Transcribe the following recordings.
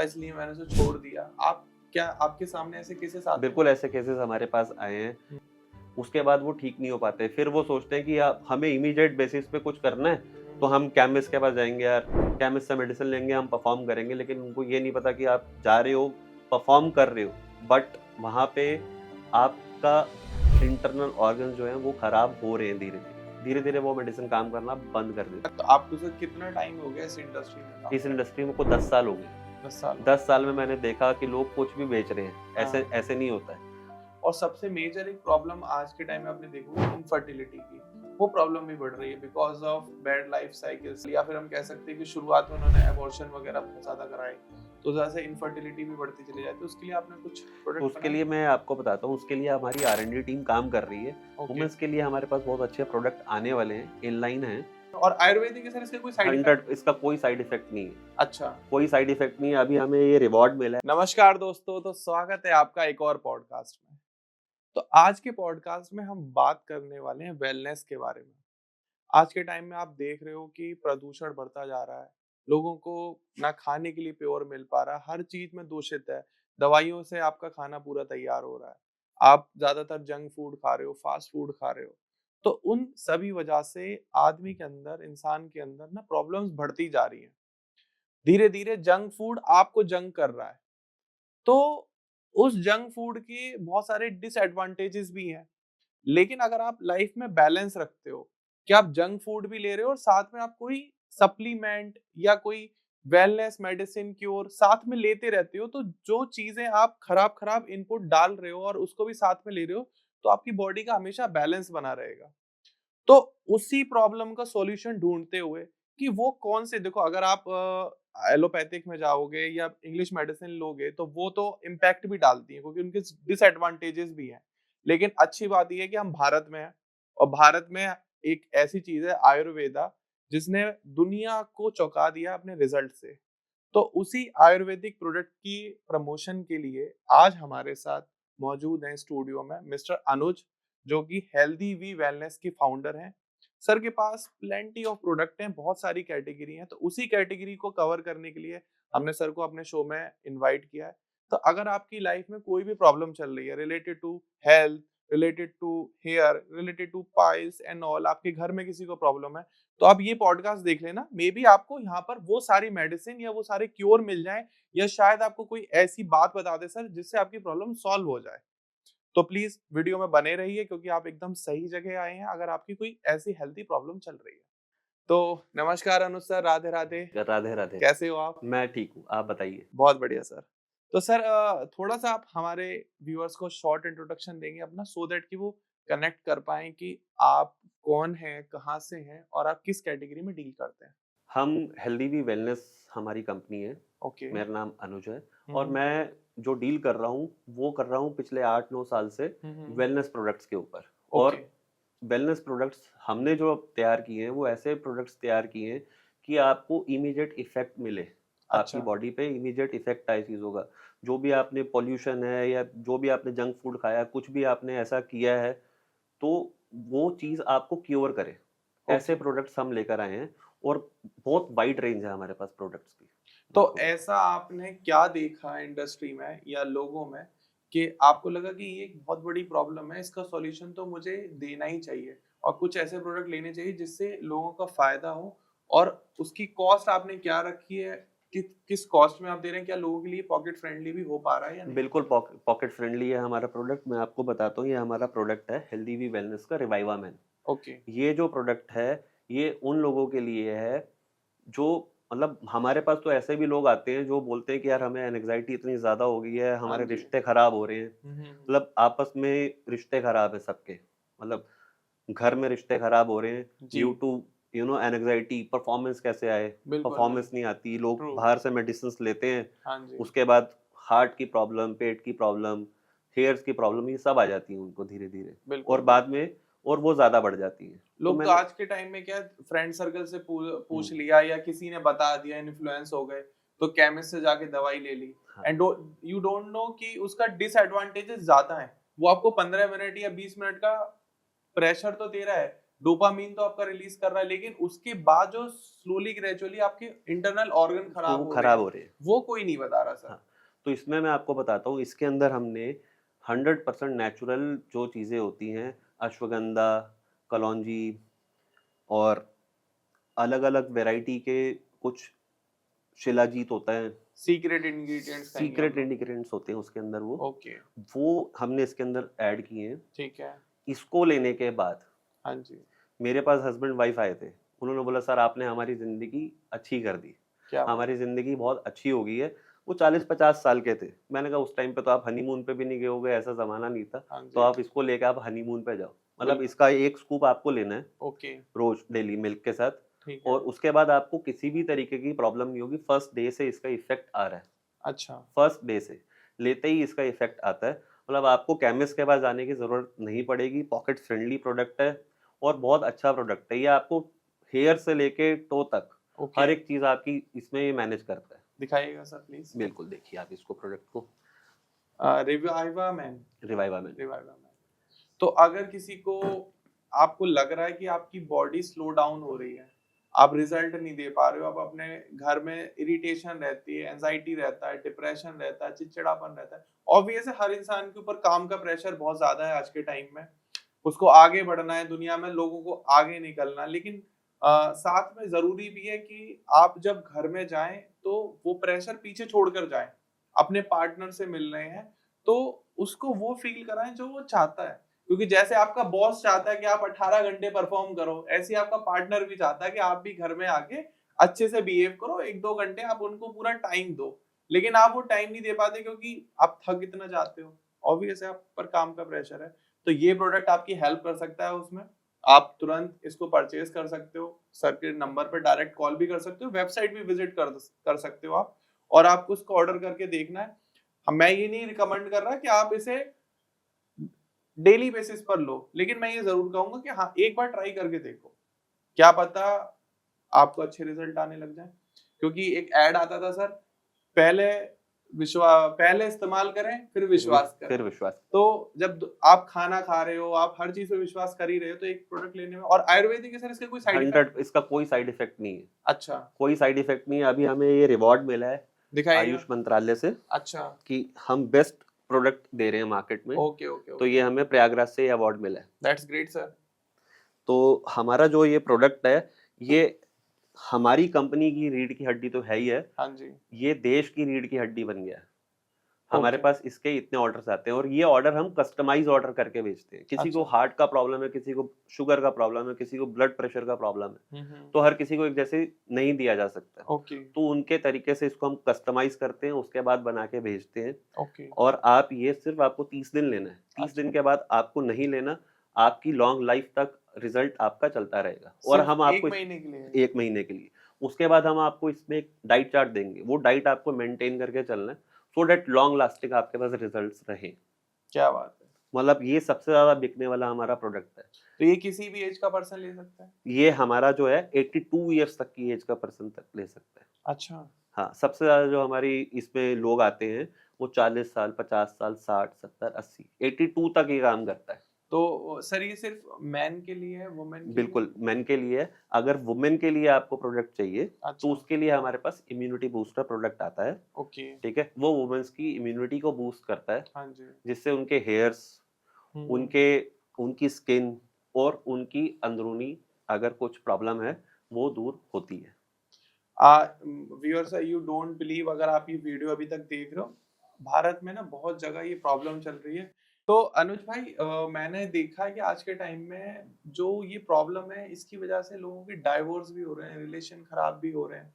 था इसलिए मैंने उसे छोड़ दिया। आप क्या आपके सामने ऐसे केसेस आते हैं? बिल्कुल ऐसे केसेस हमारे पास आए हैं। हुँ। उसके बाद वो ठीक नहीं हो पाते। फिर वो सोचते हैं कि हमें इमीडिएट बेसिस पे कुछ करना है, तो हम केमिस्ट के पास जाएँगे यार, केमिस्ट से मेडिसिन लेंगे, हम परफ़ॉर्म करेंगे। लेकिन उनको ये नहीं पता कि आप जा रहे हो, परफ़ॉर्म कर रहे हो, बट वहाँ पे आपका इंटरनल ऑर्गन्स जो हैं वो खराब हो रहे हैं धीरे-धीरे। धीरे-धीरे वो मेडिसिन काम करना बंद कर देती तो आपको सर कितना टाइम हो गया इस इंडस्ट्री में काम है। इस करते? इंडस्ट्री में को 10 साल हो गए। 10 साल हो 10 गए। साल में मैंने देखा कि लोग कुछ भी बेच रहे हैं। ऐसे हाँ। ऐसे नहीं होता है। और सबसे मेजर एक प्रॉब्लम आज के टाइम में आपने देखोगे इनफर्टिलिटी की, वो प्रॉब्लम भी बढ़ रही है because of bad life cycles, या फिर हम कह सकते हैं कि शुरुआत में उन्होंने अबॉर्शन वगैरह बहुत ज्यादा कराए, तो जैसे इनफर्टिलिटी भी बढ़ती चली जाती है। उसके लिए आपने कुछ तो प्रोडक्ट उसके बनाए? लिए मैं आपको बताता हूँ, उसके लिए हमारी R&D टीम काम कर रही है। ओके। वुमेन्स के लिए हमारे पास बहुत अच्छे प्रोडक्ट आने वाले हैं, इन लाइन हैं। और आयुर्वेदिक है सर, इसके कोई साइड इफेक्ट? 100 इसका कोई साइड इफेक्ट नहीं है। अच्छा। कोई साइड इफेक्ट नहीं है। अभी हमें ये रिवॉर्ड मिला है। नमस्कार दोस्तों, तो स्वागत है आपका एक और पॉडकास्ट में। तो आज के पॉडकास्ट में हम बात करने वाले हैं वेलनेस के बारे में। आज के टाइम में आप देख रहे हो कि प्रदूषण बढ़ता जा रहा है। लोगों को ना खाने के लिए प्योर मिल पा रहा है, हर चीज में दूषित है। दवाइयों से आपका खाना पूरा तैयार हो रहा है। आप ज्यादातर जंक फूड खा रहे हो, फास्ट फूड खा रहे हो। तो उन सभी वजह से आदमी के अंदर, इंसान के अंदर ना प्रॉब्लम्स बढ़ती जा रही हैं। धीरे धीरे जंक फूड आपको जंक कर रहा है। तो उस जंक फूड के बहुत सारे डिसएडवांटेजेस भी हैं। लेकिन अगर आप लाइफ में बैलेंस रखते हो कि आप जंक फूड भी ले रहे हो और साथ में आप कोई सप्लीमेंट या कोई वेलनेस मेडिसिन क्योर साथ में लेते रहते हो, तो जो चीजें आप खराब खराब इनपुट डाल रहे हो और उसको भी साथ में ले रहे हो, तो आपकी बॉडी का हमेशा बैलेंस बना रहेगा। तो उसी प्रॉब्लम का सॉल्यूशन ढूंढते हुए कि वो कौन से, देखो अगर आप एलोपैथिक में जाओगे या इंग्लिश मेडिसिन लोगे तो वो तो इम्पैक्ट भी डालती है क्योंकि उनके डिसएडवांटेजेस भी हैं। लेकिन अच्छी बात यह है कि हम भारत में हैं और भारत में एक ऐसी चीज है आयुर्वेदा, जिसने दुनिया को चौंका दिया अपने रिजल्ट से। तो उसी आयुर्वेदिक प्रोडक्ट की प्रमोशन के लिए आज हमारे साथ मौजूद हैं स्टूडियो में मिस्टर अनुज, जो कि हेल्दी वी वेलनेस के फाउंडर हैं। सर के पास प्लेंटी ऑफ प्रोडक्ट हैं, बहुत सारी कैटेगरी हैं, तो उसी कैटेगरी को कवर करने के लिए हमने सर को अपने शो में इनवाइट किया है। तो अगर आपकी लाइफ में कोई भी प्रॉब्लम चल रही है related to health, related to hair, related to piles and all, आपके घर में किसी को प्रॉब्लम है, तो आप ये पॉडकास्ट देख लेना। मे बी आपको यहाँ पर वो सारी मेडिसिन या वो सारे क्योर मिल जाए, या शायद आपको कोई ऐसी बात बता दे सर जिससे आपकी प्रॉब्लम सॉल्व हो जाए। तो प्लीज वीडियो में बने रहिए क्योंकि आप एकदम सही जगह आए हैं अगर आपकी कोई ऐसी हेल्थी प्रॉब्लम चल रही है। तो नमस्कार अनुज सर, राधे राधे। राधे राधे। कैसे हो आप? मैं ठीक हूँ, आप बताइए। बहुत बढ़िया सर। तो सर थोड़ा सा आप हमारे व्यूअर्स को शॉर्ट इंट्रोडक्शन देंगे अपना, सो दैट कि वो कनेक्ट कर पाए कि आप कौन हैं, कहाँ से हैं और आप किस कैटेगरी में डील करते हैं। हम हेल्दी वी वेलनेस हमारी कंपनी है। ओके। मेरा नाम अनुज है। और हम्म। मैं जो डील कर रहा हूँ वो कर रहा हूँ पिछले 8-9 साल से हम्म। वेलनेस प्रोडक्ट्स के ऊपर। ओके। और वेलनेस प्रोडक्ट्स हमने जो तैयार किए हैं वो ऐसे प्रोडक्ट्स तैयार किए हैं कि आपको इमीडिएट इफेक्ट मिले। आपकी अच्छा। बॉडी पे इमीडिएट इफेक्ट आए चीज़ों का। जो भी आपने पॉल्यूशन है या जो भी आपने जंक फूड खाया, कुछ भी आपने ऐसा किया है, तो वो चीज़ आपको क्योर करे। ऐसे ओके। प्रोडक्ट्स हम लेकर आए हैं। और बहुत वाइड रेंज है हमारे पास प्रोडक्ट्स की, मैं तो आपको बताऊँ। ऐसा आपने क्या देखा इंडस्ट्री में या लोगों में कि आपको लगा कि ये एक बहुत बड़ी प्रॉब्लम है, इसका सॉल्यूशन तो मुझे देना ही चाहिए और कुछ ऐसे प्रोडक्ट लेने चाहिए जिससे लोगों का फायदा हो? और उसकी कॉस्ट आपने क्या रखी है? किस कॉस्ट में आप दे रहे हैं? क्या लोगों के लिए पॉकेट फ्रेंडली भी हो पा रहा है या नहीं? बिल्कुल पॉकेट फ्रेंडली है हमारा प्रोडक्ट। मैं आपको बताता हूँ, ये हमारा प्रोडक्ट है हेल्दी वी वेलनेस का रिवाइवा मैन। ओके। ये जो प्रोडक्ट है, ये उन लोगों के लिए है जो, मतलब हमारे पास तो ऐसे भी लोग आते हैं जो बोलते हैं कि यार हमें एंग्जाइटी इतनी ज़्यादा हो गई है, हाँ हमारे जी। रिश्ते खराब हो रहे हैं। हम्म। मतलब आपस में रिश्ते खराब है सबके। मतलब घर में रिश्ते खराब हो रहे हैं जी। Due to anxiety. परफॉर्मेंस कैसे आए, बिल्कुल परफॉर्मेंस बिल्कुल। नहीं आती, लोग ट्रू। बाहर से मेडिसिन लेते हैं। हाँ जी। उसके बाद हार्ट की प्रॉब्लम, पेट की प्रॉब्लम, हेयर्स की प्रॉब्लम, ये सब आ जाती हैं उनको धीरे धीरे। और बिल्कुल बाद बिल्कुल। में और वो ज़्यादा बढ़ जाती हैं। तो लोग तो मैंने आज के टाइम में क्या फ्रेंड सर्कल से पूछ हम्म, लिया या किसी ने बता दिया, इन्फ्लुएंस हो गए, तो केमिस्ट से जाके दवाई ले ली। हाँ, एंड यू डोंट नो कि उसका डिसएडवांटेजेस ज्यादा है। वो आपको 15 मिनट या 20 मिनट का प्रेशर तो दे रहा है, डोपामीन तो आपका रिलीज कर रहा है, लेकिन उसके बाद जो स्लोली ग्रेजुअली आपके इंटरनल ऑर्गन तो खराब वो हो रहे खराब हैं, हो रहे हैं। वो कोई नहीं बता रहा सर। हाँ, तो इसमें मैं आपको बताता हूँ, इसके अंदर हमने 100% नेचुरल जो चीज़ें होती हैं, अश्वगंधा, कलौंजी और अलग-अलग वैरायटी के कुछ शिलाजीत होता है, सीक्रेट इंग्रेडिएंट्स कहेंगे हम सीक्रेट लोग। इंग्रीडिएंट्स होते हैं उसके अंदर ओके, वो हमने इसके अंदर ऐड किए हैं। ठीक है। इसको लेने के बाद हाँ जी, मेरे पास हस्बैंड वाइफ आए थे। उन्होंने बोला सर आपने हमारी ज़िंदगी अच्छी कर दी। क्या बात हमारी ज़िंदगी बहुत अच्छी हो गई है। वो 40-50 साल के थे। मैंने कहा उस टाइम पे तो आप हनीमून पे भी नहीं गए होगे, ऐसा ज़माना नहीं था। हाँ तो जी, आप इसको लेके आप हनीमून पे जाओ। मतलब बिल्कुल, इसका 1 स्कूप आपको लेना है ओके, रोज़ डेली मिल्क के साथ ठीक और है। उसके बाद आपको किसी भी तरीके की प्रॉब्लम नहीं होगी। फर्स्ट डे से इसका इफ़ेक्ट आ रहा है। अच्छा, फर्स्ट डे से लेते ही इसका इफ़ेक्ट आता है। मतलब आपको केमिस्ट के पास जाने की ज़रूरत नहीं पड़ेगी। पॉकेट फ्रेंडली प्रोडक्ट है और बहुत अच्छा प्रोडक्ट है। ये आपको हेयर से लेके टो तक ओके। हर एक चीज़ आपकी इसमें ये मैनेज करता है। दिखाइएगा सर प्लीज़। बिल्कुल, देखिए आप इसको प्रोडक्ट को रिवाइवा मैन, रिवाइवा में रिवाइवा मैन। तो अगर किसी को, आपको लग रहा है कि आपकी बॉडी स्लो डाउन हो रही है, आप रिजल्ट नहीं दे पा रहे हो, आप अपने घर में इरिटेशन रहती है, एंजाइटी रहता है, डिप्रेशन रहता है, चिड़चिड़ापन रहता है। ऑब्वियस है, हर इंसान के ऊपर काम का प्रेशर बहुत ज्यादा है आज के टाइम में। उसको आगे बढ़ना है दुनिया में, लोगों को आगे निकलना है, लेकिन साथ में जरूरी भी है कि आप जब घर में जाएं तो वो प्रेशर पीछे छोड़कर जाएं। अपने पार्टनर से मिल रहे हैं तो उसको वो फील कराएं जो वो चाहता है, क्योंकि जैसे आपका बॉस चाहता है कि आप 18 घंटे परफॉर्म करो, ऐसे ही आपका पार्टनर भी चाहता है कि आप भी घर में आके अच्छे से बिहेव करो, 1-2 घंटे आप उनको पूरा टाइम दो। लेकिन आप वो टाइम नहीं दे पाते क्योंकि आप थक इतना जाते हो। ऑब्वियस है, आप पर काम का प्रेशर है। तो ये प्रोडक्ट आपकी हेल्प कर सकता है उसमें। आप तुरंत इसको परचेज कर सकते हो। सर के नंबर पे डायरेक्ट कॉल भी कर सकते हो, वेबसाइट भी विजिट कर सकते हो आप, और आपको उसको ऑर्डर करके देखना है। मैं ये नहीं रिकमेंड कर रहा कि आप इसे डेली बेसिस पर लो, लेकिन मैं ये जरूर कहूंगा कि हाँ, एक बार ट्राई करके देखो, क्या पता आपको अच्छे रिजल्ट आने लग जाए। क्योंकि एक एड आता था सर, पहले पहले इस्तेमाल करें फिर विश्वास करें। फिर विश्वास तो जब आप खाना खा रहे हो, आप हर चीज पे विश्वास कर ही रहे हो, तो एक प्रोडक्ट लेने में, और आयुर्वेदिक है सर, इसके कोई साइड इफेक्ट? 100 इसका कोई साइड इफ़ेक्ट नहीं है। अच्छा, कोई साइड इफ़ेक्ट नहीं है। अभी हमें ये रिवॉर्ड मिला है दिखाइएगा। आयुष मंत्रालय से अच्छा, कि हम बेस्ट प्रोडक्ट दे रहे हैं मार्केट में। ओके ओके तो ये ओके, हमें प्रयागराज से अवार्ड मिला है। That's great sir. तो हमारा जो ये प्रोडक्ट है, ये हमारी कंपनी की रीढ़ की हड्डी तो है ही है, हाँ जी, ये देश की रीढ़ की हड्डी बन गया है। हमारे ओके, पास इसके इतने ऑर्डर्स आते हैं और ये ऑर्डर हम कस्टमाइज़ ऑर्डर करके भेजते हैं। किसी को अच्छा, हार्ट का प्रॉब्लम है, किसी को शुगर का प्रॉब्लम है, किसी को ब्लड प्रेशर का प्रॉब्लम है, तो हर किसी को एक जैसे नहीं दिया जा सकता। ओके, तो उनके तरीके से इसको हम कस्टमाइज़ करते हैं, उसके बाद बना के भेजते हैं। ओके, और आप ये सिर्फ़ आपको 30 दिन लेना है। 30 दिन अच्छा, के बाद आपको नहीं लेना, आपकी लॉन्ग लाइफ़ तक रिज़ल्ट आपका चलता रहेगा और सिर्फ हम 1 आपको महीने के लिए? 1 महीने के लिए। उसके बाद हम आपको इसमें एक डाइट चार्ट देंगे, वो डाइट आपको मेंटेन करके चलना है, सो दैट लॉन्ग लास्टिंग आपके पास रिज़ल्ट्स रहें। क्या बात है! मतलब ये सबसे ज़्यादा बिकने वाला हमारा प्रोडक्ट है। तो ये किसी भी एज का पर्सन ले सकता है? ये हमारा जो है 82 इयर्स तक की एज का पर्सन तक ले सकता है। अच्छा, हाँ, सबसे ज़्यादा जो हमारी इसमें लोग आते हैं, वो 40 साल, 50 साल, 60, 70, 80, 82 तक ये काम करता है। तो सर ये सिर्फ मेन के लिए है, वुमेन के लिए बिल्कुल, नहीं? मेन के लिए है। अगर वुमेन के लिए आपको प्रोडक्ट चाहिए, तो अच्छा, उसके लिए हमारे पास इम्यूनिटी बूस्टर प्रोडक्ट आता है, ओके, ठीक है? वो वुमेन्स की इम्यूनिटी को बूस्ट करता है, हाँ जी। जिससे उनके हेयर्स, हुँ, उनके उनकी स्किन और उनकी अंदरूनी अगर कुछ प्रॉब्लम है, वो दूर होती है। व्यूअर्स, यू डोंट बिलीव, अगर आप ये वीडियो अभी तक देख रहे हो, भारत में ना बहुत जगह ये प्रॉब्लम चल रही है। तो अनुज भाई, मैंने देखा है कि आज के टाइम में जो ये प्रॉब्लम है, इसकी वजह से लोगों के डाइवोर्स भी हो रहे हैं, रिलेशन खराब भी हो रहे हैं।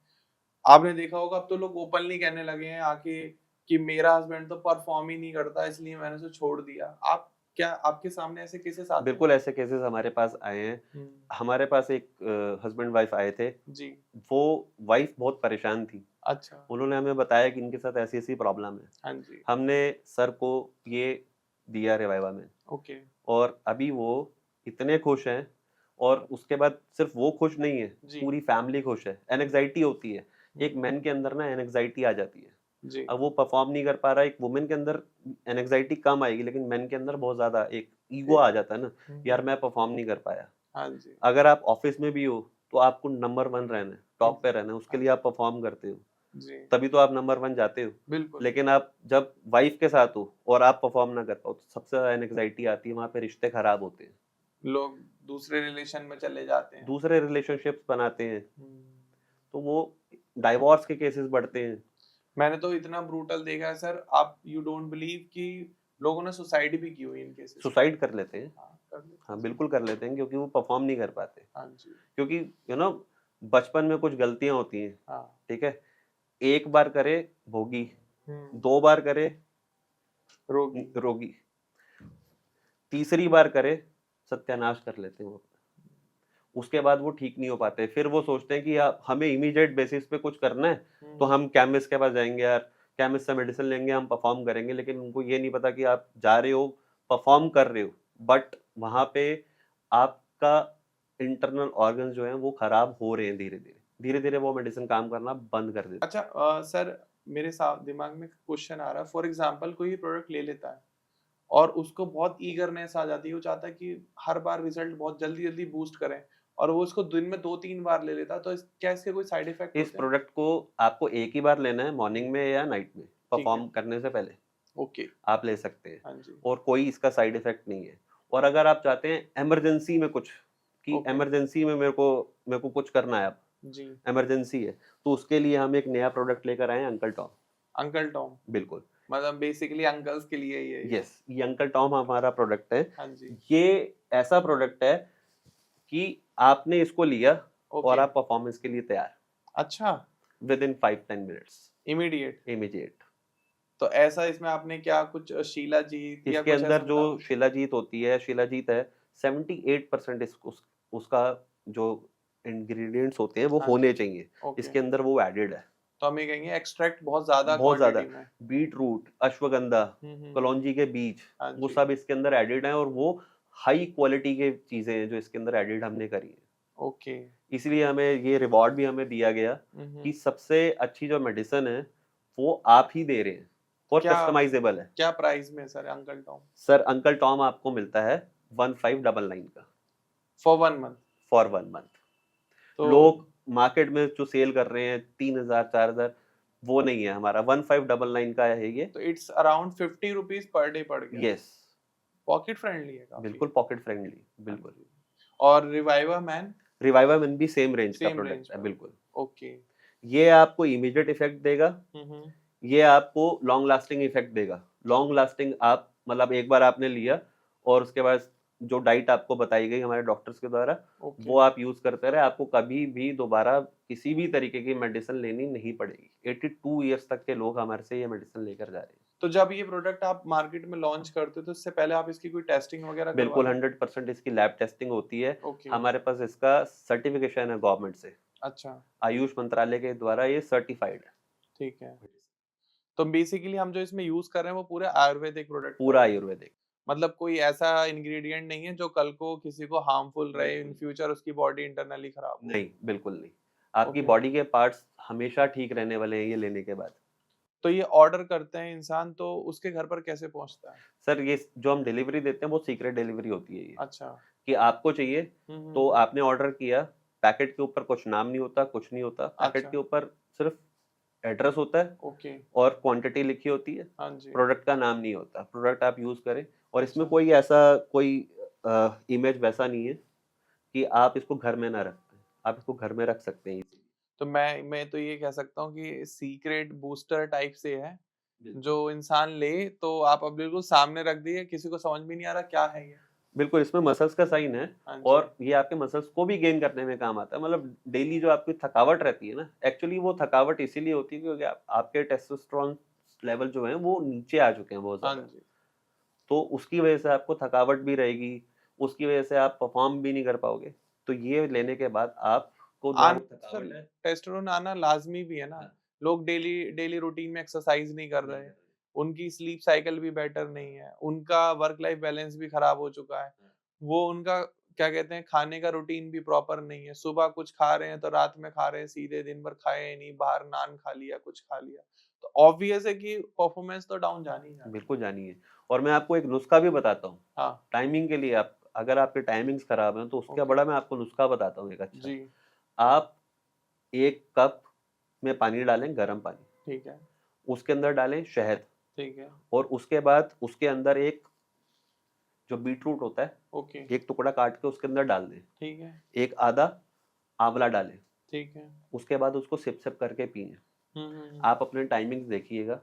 आपने देखा होगा, अब तो लोग ओपनली कहने लगे हैं आके कि मेरा हस्बैंड तो परफॉर्म ही नहीं करता, इसलिए मैंने उसे छोड़ दिया। आप क्या, आपके सामने ऐसे केसेस आते हैं? बिल्कुल ऐसे केसेस हमारे पास आए हैं। हुँ, हमारे पास एक हस्बैंड वाइफ आए थे, जी, वो वाइफ बहुत परेशान थी। अच्छा, उन्होंने हमें बताया कि इनके साथ ऐसी-ऐसी प्रॉब्लम है। हाँ जी, हमने सर को ये दिया रिवाइवा में ओके, और अभी वो इतने खुश हैं और उसके बाद सिर्फ़ वो खुश नहीं है, जी, पूरी फैमिली खुश है। एंग्ज़ायटी होती है, हुँ, एक मैन के अंदर ना एंग्ज़ायटी आ जाती है। जी, अब वो परफ़ॉर्म नहीं कर पा रहा है, एक वुमन के अंदर एंग्ज़ायटी कम आएगी लेकिन मेन के अंदर बहुत ज़्यादा एक ईगो एक आ जाता है ना, हुँ, यार मैं परफ़ॉर्म नहीं कर पाया। हाँ जी। अगर आप ऑफिस में भी हो तो आपको नंबर 1 रहना है, टॉप पे रहना है, उसके हाँ, लिए आप परफॉर्म करते हो, जी, तभी तो आप नंबर 1 जाते हो। बिल्कुल। लेकिन आप जब वाइफ के साथ हो और आप परफॉर्म ना कर पाओ तो सबसे ज्यादा एंग्जाइटी आती है, वहां पे रिश्ते खराब होते हैं, लोग दूसरे रिलेशन में चले जाते हैं। दूसरे रिलेशनशिप्स बनाते हैं, हुँ। तो वो डाइवोर्स के केसेस बढ़ते हैं। मैंने तो इतना ब्रूटल देखा है सर, आप यू डोंट बिलीव कि लोगों ने सुसाइड भी की हुई इन केसेस में। सुसाइड कर लेते हैं। हाँ, कर लेते हाँ, हैं। बिल्कुल कर लेते हैं, क्योंकि वो परफॉर्म नहीं कर पाते, हाँ जी। क्योंकि बचपन में कुछ गलतियां होती हैं। हाँ। ठीक है, एक बार करे भोगी, हुँ। 2 बार करे रोगी। रोगी, तीसरी बार करे सत्यानाश कर लेते हैं वो। उसके बाद वो ठीक नहीं हो पाते, फिर वो सोचते हैं कि हमें इमीडिएट बेसिस पे कुछ करना है, तो हुँ। हम केमिस्ट के पास जाएंगे यार, केमिस्ट से मेडिसिन लेंगे, हम परफॉर्म करेंगे। लेकिन उनको ये नहीं पता कि आप जा रहे हो, परफॉर्म कर रहे हो, बट वहां पे आपका इंटरनल ऑर्गन जो है वो खराब हो रहे हैं, धीरे धीरे धीरे धीरे वो मेडिसिन काम करना बंद कर देती अच्छा सर मेरे दिमाग में क्वेश्चन आ रहा है, फॉर एग्जांपल कोई प्रोडक्ट ले लेता है और उसको बहुत ईगरनेस आ जाती है, वो चाहता है कि हर बार रिजल्ट बहुत जल्दी-जल्दी बूस्ट करें और वो इसको दिन में 2-3 बार ले लेता है, तो क्या इसके कोई साइड इफेक्ट है। इस होते हैं? प्रोडक्ट को आपको एक ही बार लेना है, मॉर्निंग में या नाइट में, ठीक है, परफॉर्म करने से पहले ओके, आप ले सकते हैं, हाँ जी, और कोई इसका साइड इफेक्ट नहीं है। और अगर आप चाहते हैं इमरजेंसी में कुछ, कि ओके, इमरजेंसी में मेरे को कुछ करना है, अब जी, इमरजेंसी है, तो उसके लिए हम एक नया प्रोडक्ट लेकर आए हैं, अंकल टॉम। अंकल टॉम, बिल्कुल, मतलब बेसिकली अंकल्स के लिए ही है ये। यस, ये अंकल टॉम हमारा प्रोडक्ट है। हाँ जी, ये ऐसा प्रोडक्ट है कि आपने इसको लिया और ओके, आप परफॉर्मेंस के लिए तैयार, अच्छा, with in 5-10 minutes, immediate. Immediate. तो ऐसा इसमें आपने क्या कुछ शीलाजीत या इसके कुछ ऐसा अंदर जो मिला? शिलाजीत होती है, शिलाजीत है, 78% उसका जो इंग्रेडिएंट्स होते हैं वो हाँ होने जी, चाहिए। ओके, इसके अंदर वो एडेड है, तो हम ये कहेंगे एक्सट्रैक्ट बहुत ज़्यादा बहुत ज़्यादा। क्वांटिटी में। बीट रूट, अश्वगंधा, हुँ। कलौंजी के बीज, हाँ वो जी, सब इसके अंदर एडेड हैं, और वो हाई क्वालिटी के चीज़ें हैं जो इसके अंदर एडेड हमने करी हैं। ओके, इसीलिए हमें ये रिवॉर्ड भी हमें दिया गया कि हुँ। सबसे अच्छी जो मेडिसिन है, वो आप ही दे रहे हैं, और क्या कस्टमाइज़ेबल है। क्या प्राइस में है sir uncle Tom? Sir, uncle Tom आपको मिलता है 1599 का, फॉर 1 मंथ फॉर 1 मंथ। तो लोग मार्केट में जो सेल कर रहे हैं 3000 4000, वो नहीं है हमारा, 1599 का है ये। तो it's around 50 rupees per day पड़ गया। यस, पॉकेट फ्रेंडली है काफ़ी। बिल्कुल पॉकेट फ्रेंडली, हाँ बिल्कुल। जी। और रिवाइवा मैन रिवाइवा में भी सेम रेंज का सेम रेंज प्रोडक्ट है, का। बिल्कुल। ओके। ये आपको इमीडिएट इफेक्ट देगा, हुँ। ये आपको लॉन्ग लास्टिंग इफेक्ट देगा। लॉन्ग लास्टिंग, आप मतलब एक बार आपने लिया और उसके बाद जो डाइट आपको बताई गई हमारे डॉक्टर्स के द्वारा, ओके। वो आप यूज करते रहे, आपको कभी भी दोबारा किसी भी तरीके की मेडिसिन लेनी नहीं पड़ेगी। 82 ईयर्स तक के लोग हमारे से ये मेडिसिन लेकर जा रहे हैं। तो जब ये प्रोडक्ट आप मार्केट में लॉन्च करते हो तो इससे पहले आप इसकी कोई टेस्टिंग वगैरह बिल्कुल, करवाते हो? 100% इसकी लैब टेस्टिंग होती है। ओके, हमारे पास इसका सर्टिफिकेशन है गवर्नमेंट से, अच्छा, आयुष मंत्रालय के द्वारा ये सर्टिफाइड है। ठीक है। तो बेसिकली हम जो इसमें यूज़ कर रहे हैं वो पूरे आयुर्वेदिक प्रोडक्ट कर पूरा रहे हैं। आयुर्वेदिक। मतलब कोई ऐसा इंग्रीडिएंट नहीं है जो कल को किसी को हार्मफुल रहे, इन बिल्कुल फ्यूचर उसकी बॉडी इंटरनली खराब हो। नहीं, बिल्कुल नहीं। आपकी ओके। बॉडी के पार्ट्स हमेशा ठीक रहने वाले हैं ये लेने के बाद। तो ये ऑर्डर करते हैं इंसान तो उसके घर पर कैसे पहुँचता है? सर, ये जो हम डिलीवरी देते हैं वो सीक्रेट डिलीवरी होती है ये, अच्छा। कि आपको चाहिए तो हुँ। आपने ऑर्डर किया, पैकेट के ऊपर कुछ नाम नहीं होता, कुछ नहीं होता, पैकेट अच्छा, के ऊपर सिर्फ एड्रेस होता है ओके। और क्वांटिटी लिखी होती है, हाँ जी। प्रोडक्ट का नाम नहीं होता। प्रोडक्ट आप यूज़ करें, और इसमें अच्छा। कोई ऐसा कोई इमेज वैसा नहीं है कि आप इसको घर में ना रख पाएँ, आप इसको घर में रख सकते हैं इज़िली। तो मैं तो ये कह सकता हूँ कि सीक्रेट बूस्टर टाइप से है, बिल्कुल। जो इंसान ले तो आप अब बिल्कुल सामने रख दिए, किसी को समझ भी नहीं आ रहा क्या है ये? बिल्कुल, इसमें मसल्स का साइन है, हाँ जी। और ये आपके मसल्स को भी गेन करने में काम आता है। मतलब डेली जो आपकी थकावट रहती है ना, एक्चुअली वो थकावट इसीलिए होती है क्योंकि आपके टेस्टोस्टेरोन लेवल जो हैं वो नीचे आ चुके हैं बहुत हाँ ज़्यादा। जी। तो उसकी वजह से आपको थकावट भी रहेगी, उसकी वजह से आप परफ़ॉर्म भी नहीं कर पाओगे। तो ये लेने के बाद आपको ना आन वो सर थकावट है। टेस्टोस्टेरोन आना लाज़मी भी है ना। हाँ, लोग डेली डेली रूटीन में एक्सरसाइज़ नहीं कर नहीं रहे, कर रहे। उनकी स्लीप साइकिल भी बेटर नहीं है, उनका वर्क लाइफ बैलेंस भी खराब हो चुका है। हाँ, वो उनका क्या कहते हैं खाने का रूटीन भी प्रॉपर नहीं है, सुबह कुछ खा रहे हैं तो रात में खा रहे हैं सीधे, दिन भर खाए ही नहीं, बाहर नान खा लिया, कुछ खा लिया। तो ऑब्वियस है कि परफॉर्मेंस तो डाउन जानी ही जानी है। बिल्कुल जानिए, और मैं आपको एक नुस्खा भी बताता हूँ। हाँ, टाइमिंग के लिए अगर आपके टाइमिंग्स खराब हैं तो उसका ओके। बड़ा मैं आपको नुस्खा बताता हूँ एक अच्छा। जी, आप 1 कप में पानी डालें, गरम पानी, ठीक है, उसके अंदर डालें शहद, ठीक है, और उसके बाद उसके अंदर एक जो बीटरूट होता है, ओके, एक टुकड़ा काट के उसके अंदर डाल दें, ठीक है, एक आधा आंवला डालें, ठीक है। उसके बाद उसको सिप सिप करके पिएं। हुँ। आप अपने टाइमिंग्स देखिएगा,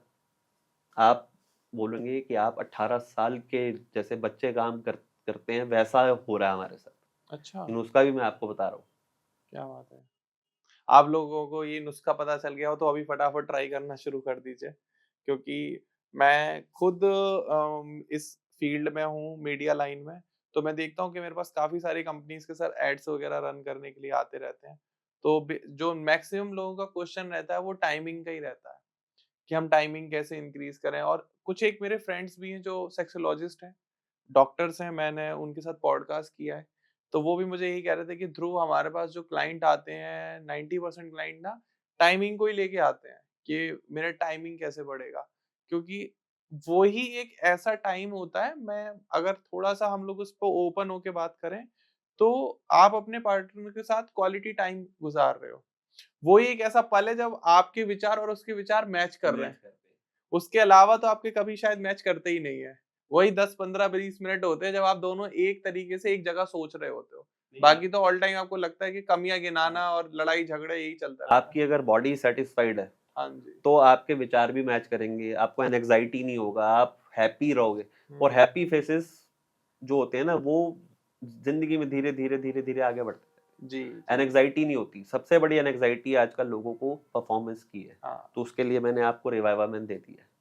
आप बोलेंगे कि आप 18 साल के जैसे बच्चे काम करते हैं वैसा हो रहा है हमारे साथ। अच्छा, ये नुस्खा भी मैं आपको बता रहा हूँ। क्या बात है! आप लोगों को ये नुस्खा पता चल गया हो तो अभी फटाफट ट्राई करना शुरू कर दीजिए। क्योंकि मैं खुद इस फील्ड में हूँ, मीडिया लाइन में, तो मैं देखता हूँ कि मेरे पास काफ़ी सारी कंपनीज़ के सर एड्स वगैरह रन करने के लिए आते रहते हैं। तो बे जो मैक्सिमम लोगों का क्वेश्चन रहता है वो टाइमिंग का ही रहता है, कि हम टाइमिंग कैसे इंक्रीज़ करें। और कुछ एक मेरे फ्रेंड्स भी हैं जो सेक्सोलॉजिस्ट हैं, डॉक्टर्स हैं, मैंने उनके साथ पॉडकास्ट किया है। तो वो भी मुझे यही कह रहे थे कि ध्रुव, हमारे पास जो क्लाइंट आते हैं 90% क्लाइंट ना टाइमिंग को ही लेके आते हैं कि मेरा टाइमिंग कैसे बढ़ेगा। क्योंकि वो ही एक ऐसा टाइम होता है, मैं अगर थोड़ा-सा हम लोग उस पे ओपन होके बात करें, तो आप अपने पार्टनर के साथ क्वालिटी टाइम गुज़ार रहे हो। वो ही एक ऐसा पल है जब आपके विचार और उसके विचार मैच कर रहे मैच हैं। करते हैं। उसके अलावा तो आपके कभी शायद मैच करते ही नहीं है। वही 10, 15, 20 मिनट होते हैं जब आप दोनों एक तरीके से एक जगह सोच रहे होते हो। नहीं, बाकी तो ऑल टाइम आपको लगता है कि कमियाँ गिनाना और लड़ाई झगड़े यही चलता रहता है। आपकी अगर बॉडी सैटिस्फाइड है, हाँ जी। तो आपके विचार भी मैच करेंगे, आपको एंग्जायटी नहीं होगा, आप हैप्पी रहोगे। और हुँ। हैप्पी फेसेस जो होते हैं ना, वो ज़िंदगी में धीरे-धीरे आगे बढ़ते जी, हैं। जी। एंग्जायटी नहीं होती। सबसे बड़ी एंग्जायटी आजकल लोगों को परफॉर्मेंस की है। हाँ। तो उसके लिए मैंने आपको रिवाइवामेंट दे दिया है।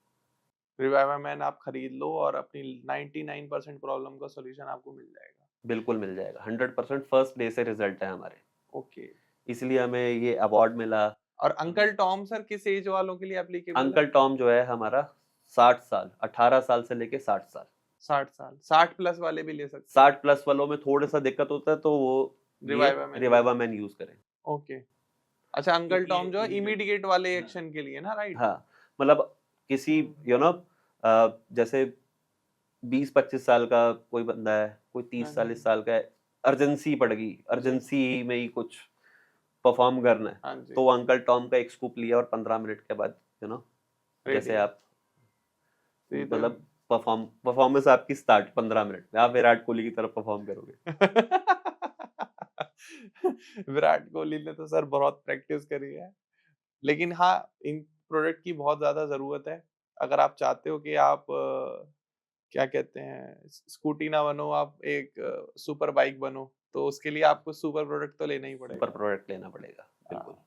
रिवाइवा मैन आप खरीद लो और अपनी 99% प्रॉब्लम का सॉल्यूशन आपको मिल जाएगा। बिल्कुल मिल जाएगा। 100% फर्स्ट डे से रिजल्ट है हमारे। ओके। इसलिए हमें ये अवार्ड मिला। और हमें अंकल टॉम सर किस एज वालों के लिए एप्लीकेबल है? अंकल टॉम जो है हमारा 60 साल, 18 साल से लेके 60 साल। 60 साल, 60 प्लस वाले भी ले सकते हैं। 60 प्लस वालों में थोड़ा-सा दिक्कत होता है, तो वो ये रिवाइवा मैन यूज़ रिवाइवा मैन यूज़ करें। ओके। अच्छा, अंकल क्योंकि ये टॉम जो है इमीडिएट। इमीडिएट वाले हाँ। एक्शन के लिए ना, राइट? हाँ, मतलब किसी हुँ। यू नो जैसे 20-25 साल का कोई बंदा है, कोई हाँ 30-40 जी। साल का है, अर्जेंसी पड़ गई, जी। अर्जेंसी में ही कुछ परफ़ॉर्म करना है, हाँ तो जी, वो अंकल टॉम का एक स्कूप लिया और 15 मिनट के बाद यू नो जैसे रेडी। आप तो ये तो मतलब परफ़ॉर्मेंस आपकी स्टार्ट 15 मिनट में, आप विराट कोहली की तरह परफ़ॉर्म करोगे। विराट कोहली ने तो सर बहुत प्रैक्टिस करी है। लेकिन हाँ, इन प्रोडक्ट की बहुत ज़्यादा ज़रूरत है। अगर आप चाहते हो कि आप क्या कहते हैं, स्कूटी ना बनो, आप एक सुपर बाइक बनो, तो उसके लिए आपको सुपर प्रोडक्ट तो लेना ही सुपर पड़ेगा। प्रोडक्ट लेना पड़ेगा, बिल्कुल। हाँ,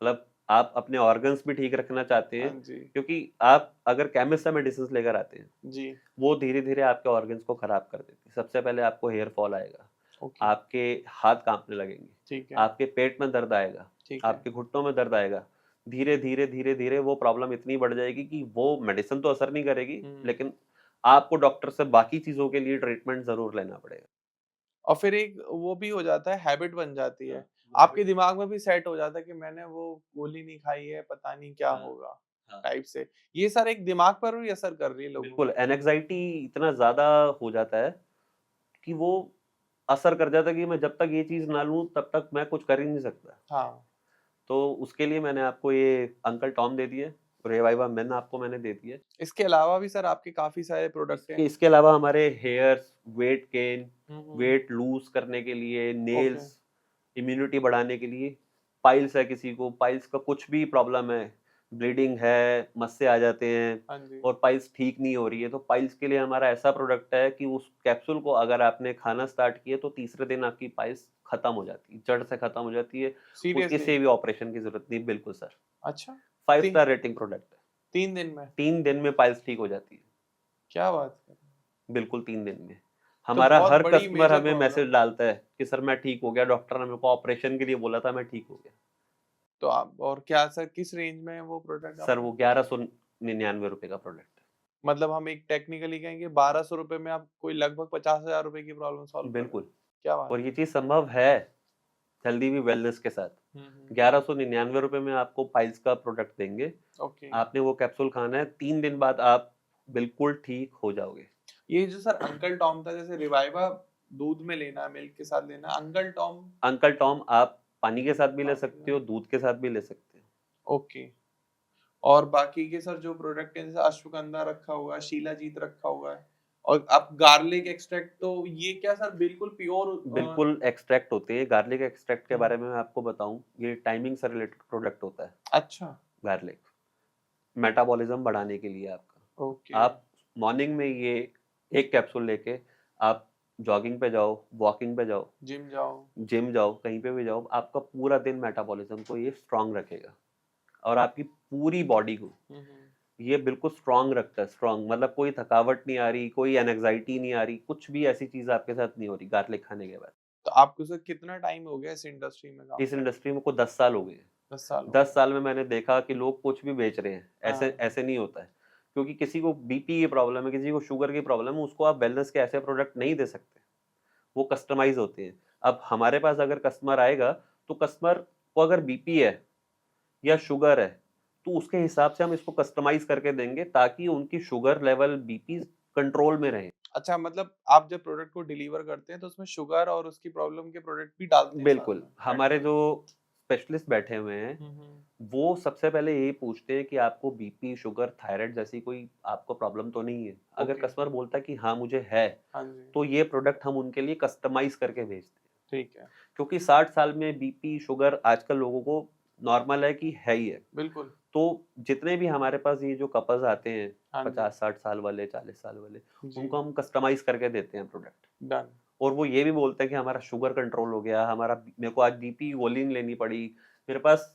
मतलब आप अपने ऑर्गन्स भी ठीक रखना चाहते हाँ हैं, जी। क्योंकि आप अगर केमिस्ट से मेडिसिन्स लेकर आते हैं, जी, वो धीरे-धीरे आपके ऑर्गन्स को खराब कर देती है। सबसे पहले आपको हेयर फॉल आएगा, ओके, आपके हाथ काँपने लगेंगे, ठीक है, आपके पेट में दर्द आएगा, ठीक है। आपके घुटनों में दर्द आएगा। धीरे-धीरे वो प्रॉब्लम इतनी बढ़ जाएगी कि वो मेडिसिन तो असर नहीं करेगी, हुँ। लेकिन आपको डॉक्टर से बाकी चीज़ों के लिए ट्रीटमेंट ज़रूर लेना पड़ेगा। और फिर एक वो भी हो जाता है, हैबिट बन जाती हाँ, है। वो आपके हैबिट। दिमाग में भी सेट हो जाता है कि मैंने वो गोली नहीं खाई है, पता नहीं क्या हाँ, होगा, हाँ। टाइप से। ये सर एक दिमाग पर भी असर कर रही है लोगों बिल्कुल, के। एंग्ज़ायटी इतना ज़्यादा हो जाता है कि वो असर कर जाता है कि मैं जब तक ये चीज़ ना लूँ, तब तक मैं कुछ कर ही नहीं सकता। हाँ, तो उसके लिए मैंने आपको ये अंकल टॉम दे दिए, रेवाइवा मेन आपको मैंने दे दिए। इसके अलावा भी सर आपके काफ़ी सारे प्रोडक्ट हैं। इसके अलावा हमारे हेयर्स, वेट गेन, हुँ, हुँ। वेट लूज़ करने के लिए, ओके, नेल्स, इम्यूनिटी बढ़ाने के लिए, पाइल्स है किसी को, पाइल्स का कुछ भी प्रॉब्लम है, ब्लीडिंग है, मस्से आ जाते हैं हाँ जी। और पाइल्स ठीक नहीं हो रही है, तो पाइल्स के लिए हमारा ऐसा प्रोडक्ट है कि उस कैप्सूल को अगर आपने खाना स्टार्ट किया तो तीसरे दिन आपकी पाइल्स खत्म हो जाती है, जड़ से खत्म हो जाती है, उसके सीरियसली? से भी ऑपरेशन की ज़रूरत नहीं। बिल्कुल सर, अच्छा, 5 ती स्टार रेटिंग प्रोडक्ट है। 3 दिन में? 3 दिन में पाइल्स ठीक हो जाती है। क्या बात कर रहे हैं! बिल्कुल 3 दिन में। तो हमारा बहुत हर बड़ी कस्टमर मेजर हमें मैसेज प्रॉब्लम है। डालता है कि सर मैं ठीक हो गया, डॉक्टर ने मेरे को ऑपरेशन के लिए बोला था, मैं ठीक हो गया। तो आप और क्या सर, किस रेंज में है वो प्रोडक्ट सर आपका? वो ₹1199 का प्रोडक्ट मतलब हम एक टेक्निकली कहेंगे ₹1200 में आप कोई लगभग ₹50,000 की प्रॉब्लम सॉल्व है। कर रहे बिल्कुल। हैं। क्या बात और है! ये चीज़ संभव है, हेल्दी वी वेलनेस के साथ। हुँ, हुँ। ₹1199 में आपको पाइल्स का प्रोडक्ट देंगे। ओके। आपने वो कैप्सूल खाना है, 3 दिन बाद आप बिल्कुल ठीक हो जाओगे। ये जो सर अंकल टॉम था, जैसे रिवाइवा दूध में लेना है, मिल्क के साथ लेना है, अंकल टॉम आप पानी के साथ भी ले पानी के सकते हो, साथ। दूध के साथ भी ले सकते हो। ओके। और बाकी के सर जो प्रोडक्ट हैं जैसे अश्वगंधा रखा हुआ है, शीलाजीत रखा हुआ है और अब गार्लिक एक्सट्रैक्ट, तो ये क्या सर बिल्कुल प्योर बिल्कुल एक्सट्रैक्ट होते हैं। गार्लिक एक्सट्रैक्ट के हुँ, बारे में मैं आपको बताऊँ, ये टाइमिंग से रिलेटेड प्रोडक्ट होता है अच्छा, गार्लिक, मेटाबॉलिज्म बढ़ाने के लिए आपका। ओके, आप मॉर्निंग में ये 1 कैप्सूल लेके आप जॉगिंग पे जाओ, वॉकिंग पे जाओ, जिम जाओ। जिम जाओ, कहीं पे भी जाओ, आपका पूरा दिन मेटाबॉलिज्म को ये स्ट्रॉन्ग रखेगा और आपकी पूरी बॉडी को हुँ, हुँ। ये बिल्कुल स्ट्रॉन्ग रखता है। स्ट्रॉन्ग मतलब कोई थकावट नहीं आ रही, कोई एंग्जायटी नहीं आ रही, कुछ भी ऐसी चीज़ आपके साथ नहीं हो रही गार्लिक खाने के बाद। तो आपको सर कितना टाइम हो गया इस इंडस्ट्री में काम इस करते? इंडस्ट्री में को 10 साल हो गए हैं। 10 साल हो 10 गए। साल में मैंने देखा कि लोग कुछ भी बेच रहे हैं, ऐसे हाँ, ऐसे नहीं होता है। क्योंकि किसी को बीपी की प्रॉब्लम है, किसी को शुगर की प्रॉब्लम है, उसको आप वेलनेस के ऐसे प्रोडक्ट नहीं दे सकते। वो कस्टमाइज़ होते हैं। अब हमारे पास अगर कस्टमर आएगा, तो कस्टमर को अगर बीपी है या शुगर है, तो उसके हिसाब से हम इसको कस्टमाइज़ करके देंगे ताकि उनकी शुगर लेवल, बीपी कंट्रोल में रहे। अच्छा मतलब आप जब प्रोडक्ट को डिलीवर करते हैं तो उसमें शुगर और उसकी प्रॉब्लम के प्रोडक्ट भी डालते हैं साथ बिल्कुल, में, ऐड हमारे जो करके? स्पेशलिस्ट बैठे हुए हैं, हुँ, हुँ। वो सबसे पहले यही पूछते हैं कि आपको बीपी, शुगर, थायराइड जैसी कोई आपको प्रॉब्लम तो नहीं है? अगर ओके, कस्टमर बोलता है कि हाँ, मुझे है, हाँ जी, तो ये प्रोडक्ट हम उनके लिए कस्टमाइज़ करके भेजते हैं। ठीक है, क्योंकि 60 साल में बीपी, शुगर आजकल लोगों को नॉर्मल है कि है ही है। बिल्कुल, तो जितने भी हमारे पास ये जो कपल्स आते हैं, हाँ जी, 50-60 साल वाले, 40 साल वाले, जी, उनको हम कस्टमाइज़ करके देते हैं प्रोडक्ट। डन, और वो ये भी बोलते हैं कि हमारा शुगर कंट्रोल हो गया, मेरे को आज बीपी गोली लेनी पड़ी। मेरे पास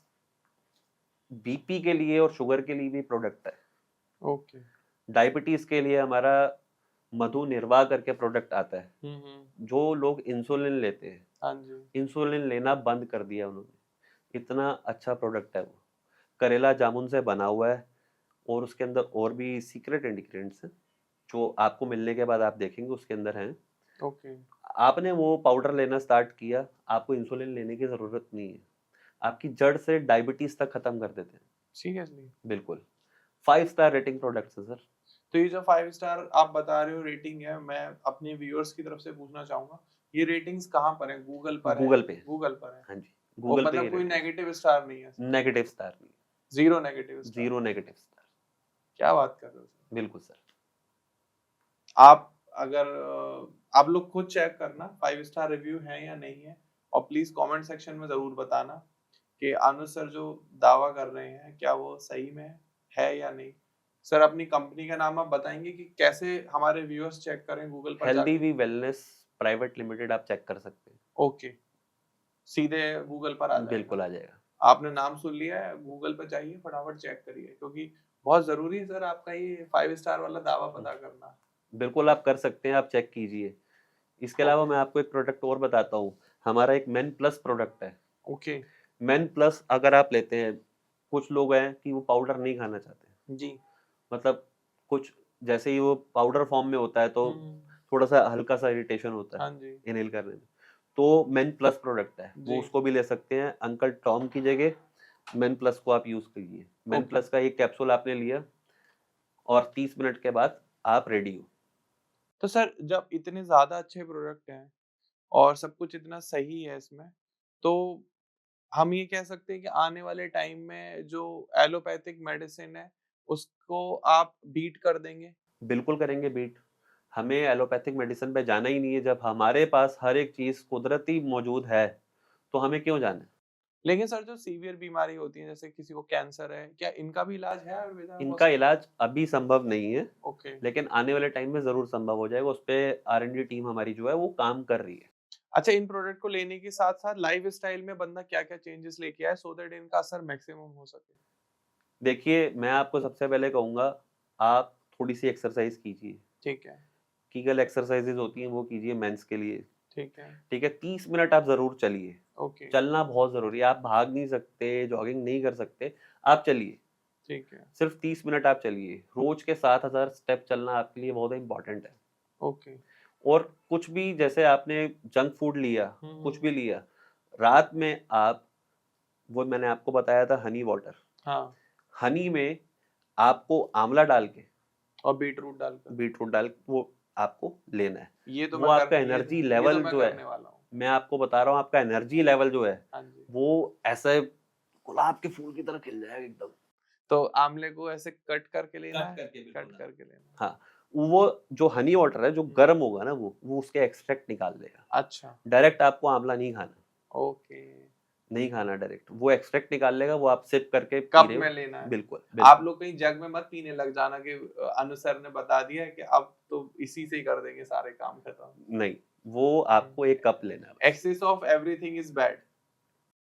बीपी के लिए और शुगर के लिए भी प्रोडक्ट है। ओके, डायबिटीज़ के लिए हमारा मधु निर्वाह करके प्रोडक्ट आता है। हुँ, हुँ, जो लोग इंसुलिन लेते हैं, हाँ जी, इंसुलिन लेना बंद कर दिया उन्होंने। इतना अच्छा प्रोडक्ट है वो। करेला जामुन से बना हुआ है और उसके अंदर और भी सीक्रेट इंग्रीडिएंट्स हैं, जो आपको मिलने के बाद आप देखेंगे उसके अंदर हैं। ओके, आपने वो पाउडर लेना स्टार्ट किया, आपको इंसुलिन लेने की ज़रूरत नहीं है। आपकी जड़ से डायबिटीज़ तक खत्म कर देते हैं। सीरियसली? बिल्कुल। 5 स्टार रेटिंग प्रोडक्ट्स हैं सर। तो ये जो 5 स्टार आप बता रहे हो रेटिंग है, मैं अपने व्यूअर्स की तरफ से पूछना चाहूँगा, ये रेटिंग्स कहाँ पर हैं? गूगल पर हैं? गूगल पे। गूगल पर हैं। हाँ जी, और गूगल पे ये मतलब कोई रेटिंग। नेगेटिव स्टार नहीं है इसमें? नेगेटिव स्टार नहीं, 0 नेगेटिव स्टार। 0 negative star. क्या बात कर रहे हो सर? बिल्कुल सर। आप अगर आप लोग खुद चेक करना 5 स्टार रिव्यू है या नहीं है और प्लीज़ कमेंट सेक्शन में ज़रूर बताना कि अनुज सर जो दावा कर रहे हैं, क्या वो सही में है या नहीं? सर अपनी कंपनी का नाम आप बताएँगे कि कैसे हमारे व्यूअर्स चेक करें गूगल पर हेल्दी जाके? वी वेलनेस प्राइवेट लिमिटेड आप चेक कर सकते हैं। ओके, सीधे गूगल पर आ जाएगा। बिल्कुल आ जाएगा। आपने नाम सुन लिया है, गूगल पे जाइए फटाफट चेक करिए क्योंकि बहुत ज़रूरी है सर आपका ये 5 स्टार वाला दावा हुँ, पता करना। बिल्कुल आप कर सकते हैं, आप चेक कीजिए। इसके अलावा ओके, मैं आपको एक प्रोडक्ट और बताता हूँ। हमारा एक मेन प्लस प्रोडक्ट है। ओके, मेन प्लस अगर आप लेते हैं, कुछ लोग हैं कि वो पाउडर नहीं खाना चाहते। जी। मतलब कुछ जैसे ही वो पाउडर फॉर्म में होता है तो हुँ, थोड़ा-सा हल्का-सा इरिटेशन होता है हाँ जी, इन्हेल करने में। तो मेन प्लस प्रोडक्ट है, वो जी, उसको भी ले सकते हैं। अंकल टॉम की जगह मेन प्लस को आप यूज़ कीजिए। Main okay. प्लस का एक कैप्सूल आपने लिया और 30 मिनट के बाद आप रेडी हो। तो सर जब इतने ज़्यादा अच्छे प्रोडक्ट हैं और सब कुछ इतना सही है इसमें, तो हम ये कह सकते हैं कि आने वाले टाइम में जो एलोपैथिक मेडिसिन है, उसको आप बीट कर देंगे? बिल्कुल करेंगे बीट। हमें एलोपैथिक मेडिसिन पे जाना ही नहीं है, जब हमारे पास हर एक चीज़ कुदरती मौजूद है, तो हमें क्यों जाना है? लेकिन सर जो सीवियर बीमारी होती है, जैसे किसी को कैंसर है, क्या इनका भी इलाज है आयुर्वेदा में इनका पॉसिबल? इलाज अभी संभव नहीं है, ओके। लेकिन आने वाले टाइम में ज़रूर संभव हो जाएगा। उसपे R&D टीम हमारी जो है वो काम कर रही है। अच्छा इन प्रोडक्ट को लेने के साथ-साथ लाइफ़स्टाइल में बंदा क्या-क्या चेंजेस लेके आए सो दैट इनका असर मैक्सिमम हो सके? देखिए, मैं आपको सबसे पहले कहूँगा, आप थोड़ी-सी एक्सरसाइज़ कीजिए। ठीक है, कीगल एक्सरसाइज़ेज़ होती हैं, वो कीजिए मेंस के लिए, ठीक है, ठीक है? 30 मिनट आप ज़रूर चलिए। ओके, चलना बहुत ज़रूरी है। आप भाग नहीं सकते, जॉगिंग नहीं कर सकते, आप चलिए। ठीक है, सिर्फ़ 30 मिनट आप चलिए। रोज़ के 7000 स्टेप चलना आपके लिए बहुत इम्पोर्टेंट है। ओके। और कुछ भी जैसे आपने जंक फूड लिया, हुँ, कुछ हुँ। भी लिया, रात में आप वो मैंने आपको बताया था हनी वाटर। हाँ, हनी में आपको आँवला डाल के, और बीटरूट डालकर। बीटरूट डाल वो आपको लेना है। ये तो वो मैं आपका कर ये एनर्जी ये तो लेवल मैं जो है, करने वाला हूँ। मैं आपको बता रहा हूँ, आपका एनर्जी लेवल जो है, हाँ जी। वो ऐसे गुलाब के फूल की तरह खिल जाएगा एकदम। तो आमले को ऐसे कट करके लेना कट है? करके बिल्कुल, कट हाँ। करके लेना है। हाँ, वो जो हनी वाटर है, जो हुँ। गर्म होगा ना वो उसके एक्सट्रैक्ट निकाल देगा। अच्छा, डायरेक्ट आपको आंवला नहीं खाना, ओके। नहीं खाना डायरेक्ट। वो एक्सट्रैक्ट निकाल लेगा, वो आप सिप करके पी कप रहे में हो। लेना है। बिल्कुल, आप बिल्कुल। लोग कहीं जग में मत पीने लग जाना कि अनु सर ने बता दिया है कि अब तो इसी से ही कर देंगे सारे काम खत्म। नहीं, वो हुँ। आपको एक कप लेना है बस। Excess of everything is bad.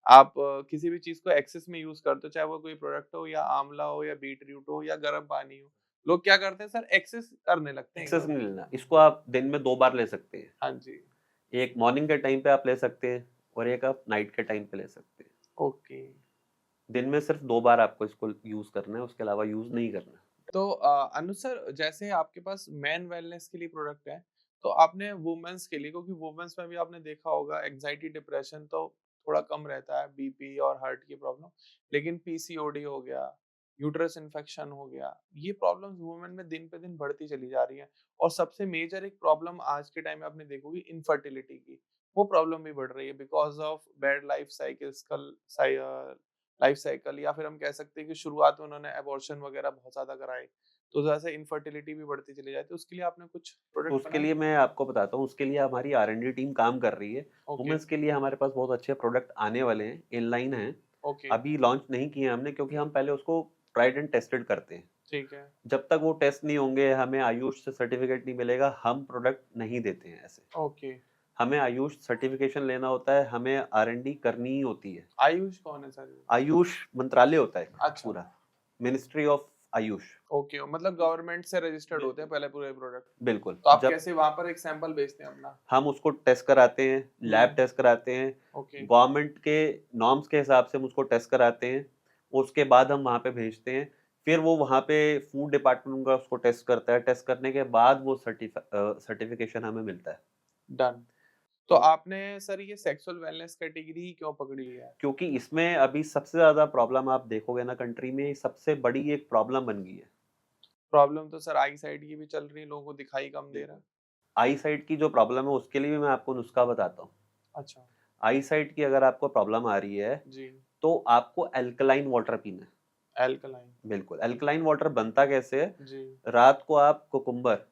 आप किसी भी चीज़ को एक्सेस में यूज़ करते हो, चाहे वो कोई प्रोडक्ट हो या आंवला हो या बीट रूट हो या गर्म पानी हो। लोग क्या करते हैं सर एक्सेस करने लगते हैं एक्सेस एकदम। नहीं लेना, इसको आप दिन में 2 बार ले सकते हैं। हाँ जी, एक मॉर्निंग के टाइम पे आप ले सकते हैं और एक आप नाइट के टाइम पे ले सकते हैं। ओके। दिन में सिर्फ 2 बार आपको इसको यूज़ करना है, उसके अलावा यूज़ नहीं करना है। तो अनु सर जैसे आपके पास मेन वेलनेस के लिए प्रोडक्ट है, तो आपने वुमेन्स के लिए क्योंकि वुमेन्स में भी आपने देखा होगा एंग्जायटी डिप्रेशन तो थोड़ा कम रहता है, बीपी और हार्ट की प्रॉब्लम, लेकिन पीसीओडी हो गया, यूट्रस इन्फेक्शन हो गया, ये प्रॉब्लम्स वुमेन में दिन पे दिन बढ़ती चली जा रही हैं और सबसे मेजर एक प्रॉब्लम आज के टाइम में आपने देखोगे इनफर्टिलिटी की, वो प्रॉब्लम भी बढ़ रही है because of bad life cycles कल लाइफ साइकिल या फिर हम कह सकते हैं कि शुरुआत में उन्होंने अबॉर्शन वगैरह बहुत ज़्यादा कराए, तो जैसे इनफर्टिलिटी भी बढ़ती चली जाती है, उसके लिए आपने कुछ तो प्रोडक्ट उसके बनाए? लिए मैं आपको बताता हूँ, उसके लिए हमारी R&D टीम काम कर रही है। ओके, वुमेन्स के लिए हमारे पास बहुत अच्छे प्रोडक्ट आने वाले हैं, इनलाइन हैं। ओके, अभी लॉन्च नहीं किए हमने क्योंकि हम पहले उसको ट्राइड एंड टेस्टेड करते हैं। ठीक है, जब तक वो टेस्ट नहीं होंगे, हमें आयुष से सर्टिफिकेट नहीं मिलेगा, हम प्रोडक्ट नहीं देते हैं ऐसे। ओके। हमें आयुष सर्टिफिकेशन लेना होता है, हमें R&D करनी ही होती है। आयुष कौन है सर ये? आयुष मंत्रालय होता है अच्छा, पूरा, मिनिस्ट्री ऑफ आयुष। ओके, मतलब गवर्नमेंट से रजिस्टर्ड होते हैं बिल्कुल, पहले पूरे प्रोडक्ट। बिल्कुल। तो आप जब कैसे वहाँ पर एक सैंपल भेजते हैं अपना? हम उसको टेस्ट कराते हैं, लैब हुँ, टेस्ट कराते हैं, ओके, गवर्नमेंट के नॉर्म्स के हिसाब से हम उसको टेस्ट कराते हैं, उसके बाद हम वहाँ पे भेजते हैं। फिर वो वहाँ पे फूड डिपार्टमेंट का उसको टेस्ट करता है, टेस्ट करने के बाद वो सर्टिफिकेशन हमें मिलता है। डन। तो तो आपने सर ये सेक्सुअल वेलनेस कैटेगरी ही क्यों पकड़ी है? क्योंकि इसमें अभी सबसे ज़्यादा प्रॉब्लम आप देखोगे ना कंट्री में, सबसे बड़ी एक प्रॉब्लम बन गई है। प्रॉब्लम तो सर आई साइड की भी चल रही है, लोगों को दिखाई कम दे रहा बिल्कुल। है। आई साइट की जो प्रॉब्लम है उसके लिए भी मैं आपको नुस्खा बताता हूँ। अच्छा, आई साइट की अगर आपको प्रॉब्लम आ रही है, जी, तो आपको अल्कलाइन वाटर पीना है। अल्कलाइन, बिल्कुल, अल्कलाइन वाटर बनता कैसे है? जी, रात को आप कुकुम्बर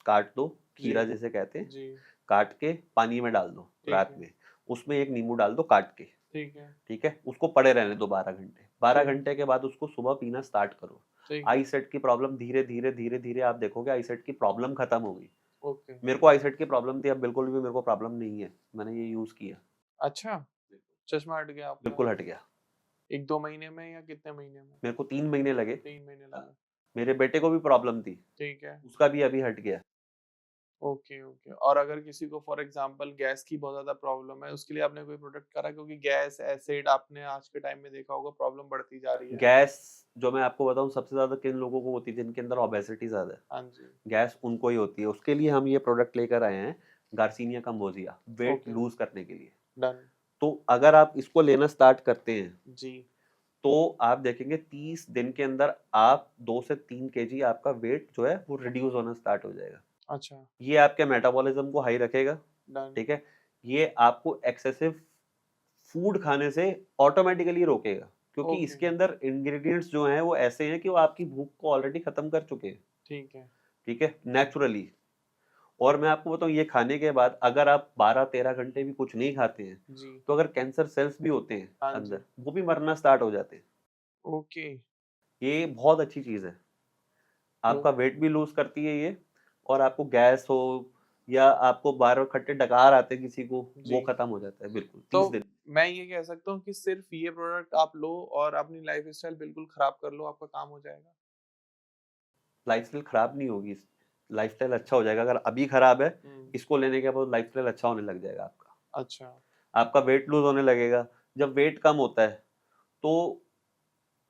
काट दो, जी, खीरा जिसे कहते हैं, जी, काट के पानी में डाल दो ठीक रात है, में। उसमें एक नींबू डाल दो काट के, ठीक है, ठीक है? उसको पड़े रहने दो 12 घंटे। 12 ठीक है, घंटे के बाद उसको सुबह पीना स्टार्ट करो। ठीक है, आई सेट की प्रॉब्लम धीरे-धीरे, धीरे-धीरे आप देखोगे आई सेट की प्रॉब्लम खत्म हो गई। ओके। मेरे को आई सेट की प्रॉब्लम थी, अब बिल्कुल भी मेरे को प्रॉब्लम नहीं है। मैंने ये यूज़ किया। अच्छा, चश्मा हट गया आपका? बिल्कुल हट गया। 1-2 महीने में या कितने महीने में? मेरे को 3 महीने लगे। 3 महीने लगे, मेरे बेटे को भी प्रॉब्लम थी, ठीक है। उसका भी अभी हट गया। ओके, ओके और अगर किसी को फॉर एग्ज़ाम्पल गैस की बहुत ज़्यादा प्रॉब्लम है, उसके लिए आपने कोई प्रोडक्ट करा? क्योंकि गैस, एसिड आपने आज के टाइम में देखा होगा प्रॉब्लम बढ़ती जा रही है। गैस जो मैं आपको बताऊँ सबसे ज़्यादा किन लोगों को होती है जिनके अंदर ओबेसिटी ज़्यादा है, हाँ जी, गैस उनको ही होती है। उसके लिए हम ये प्रोडक्ट लेकर आए हैं, गार्सिनिया काम्बोजिया, वेट ओके, लूज़ करने के लिए। डन, तो अगर आप इसको लेना स्टार्ट करते हैं, जी, तो आप देखेंगे 30 दिन के अंदर आप 2 से 3 केजी आपका वेट जो है वो रिड्यूस होना स्टार्ट हो जाएगा। अच्छा, ये आपके मेटाबॉलिज्म को हाई रखेगा, डन, ठीक है? ये आपको एक्सेसिव फूड खाने से ऑटोमेटिकली रोकेगा, क्योंकि ओके, इसके अंदर इंग्रीडिएंट्स जो हैं वो ऐसे हैं कि वो आपकी भूख को ऑलरेडी खत्म कर चुके हैं, ठीक है, ठीक है? नेचुरली। और मैं आपको बताऊँ ये खाने के बाद अगर आप 12-13 घंटे भी कुछ नहीं खाते हैं, जी, तो अगर कैंसर सेल्स भी होते हैं हाँ अंदर, जी, वो भी मरना स्टार्ट हो जाते हैं। ओके, ये बहुत अच्छी चीज़ है। तो आपका वेट भी लूज़ करती है ये, और आपको गैस हो या आपको बार-बार खट्टे डकार आते हैं किसी को, जी, वो खत्म हो जाता है बिल्कुल, तो 30 दिन। मैं ये कह सकता हूँ कि सिर्फ़ ये प्रोडक्ट आप लो और अपनी लाइफ़स्टाइल बिल्कुल खराब कर लो, आपका काम हो जाएगा? लाइफ़स्टाइल खराब नहीं होगी, लाइफ़स्टाइल अच्छा हो जाएगा। अगर अभी खराब है, हुँ, इसको लेने के बाद लाइफ़स्टाइल अच्छा होने लग जाएगा आपका। अच्छा, आपका वेट लूज़ होने लगेगा। जब वेट कम होता है, तो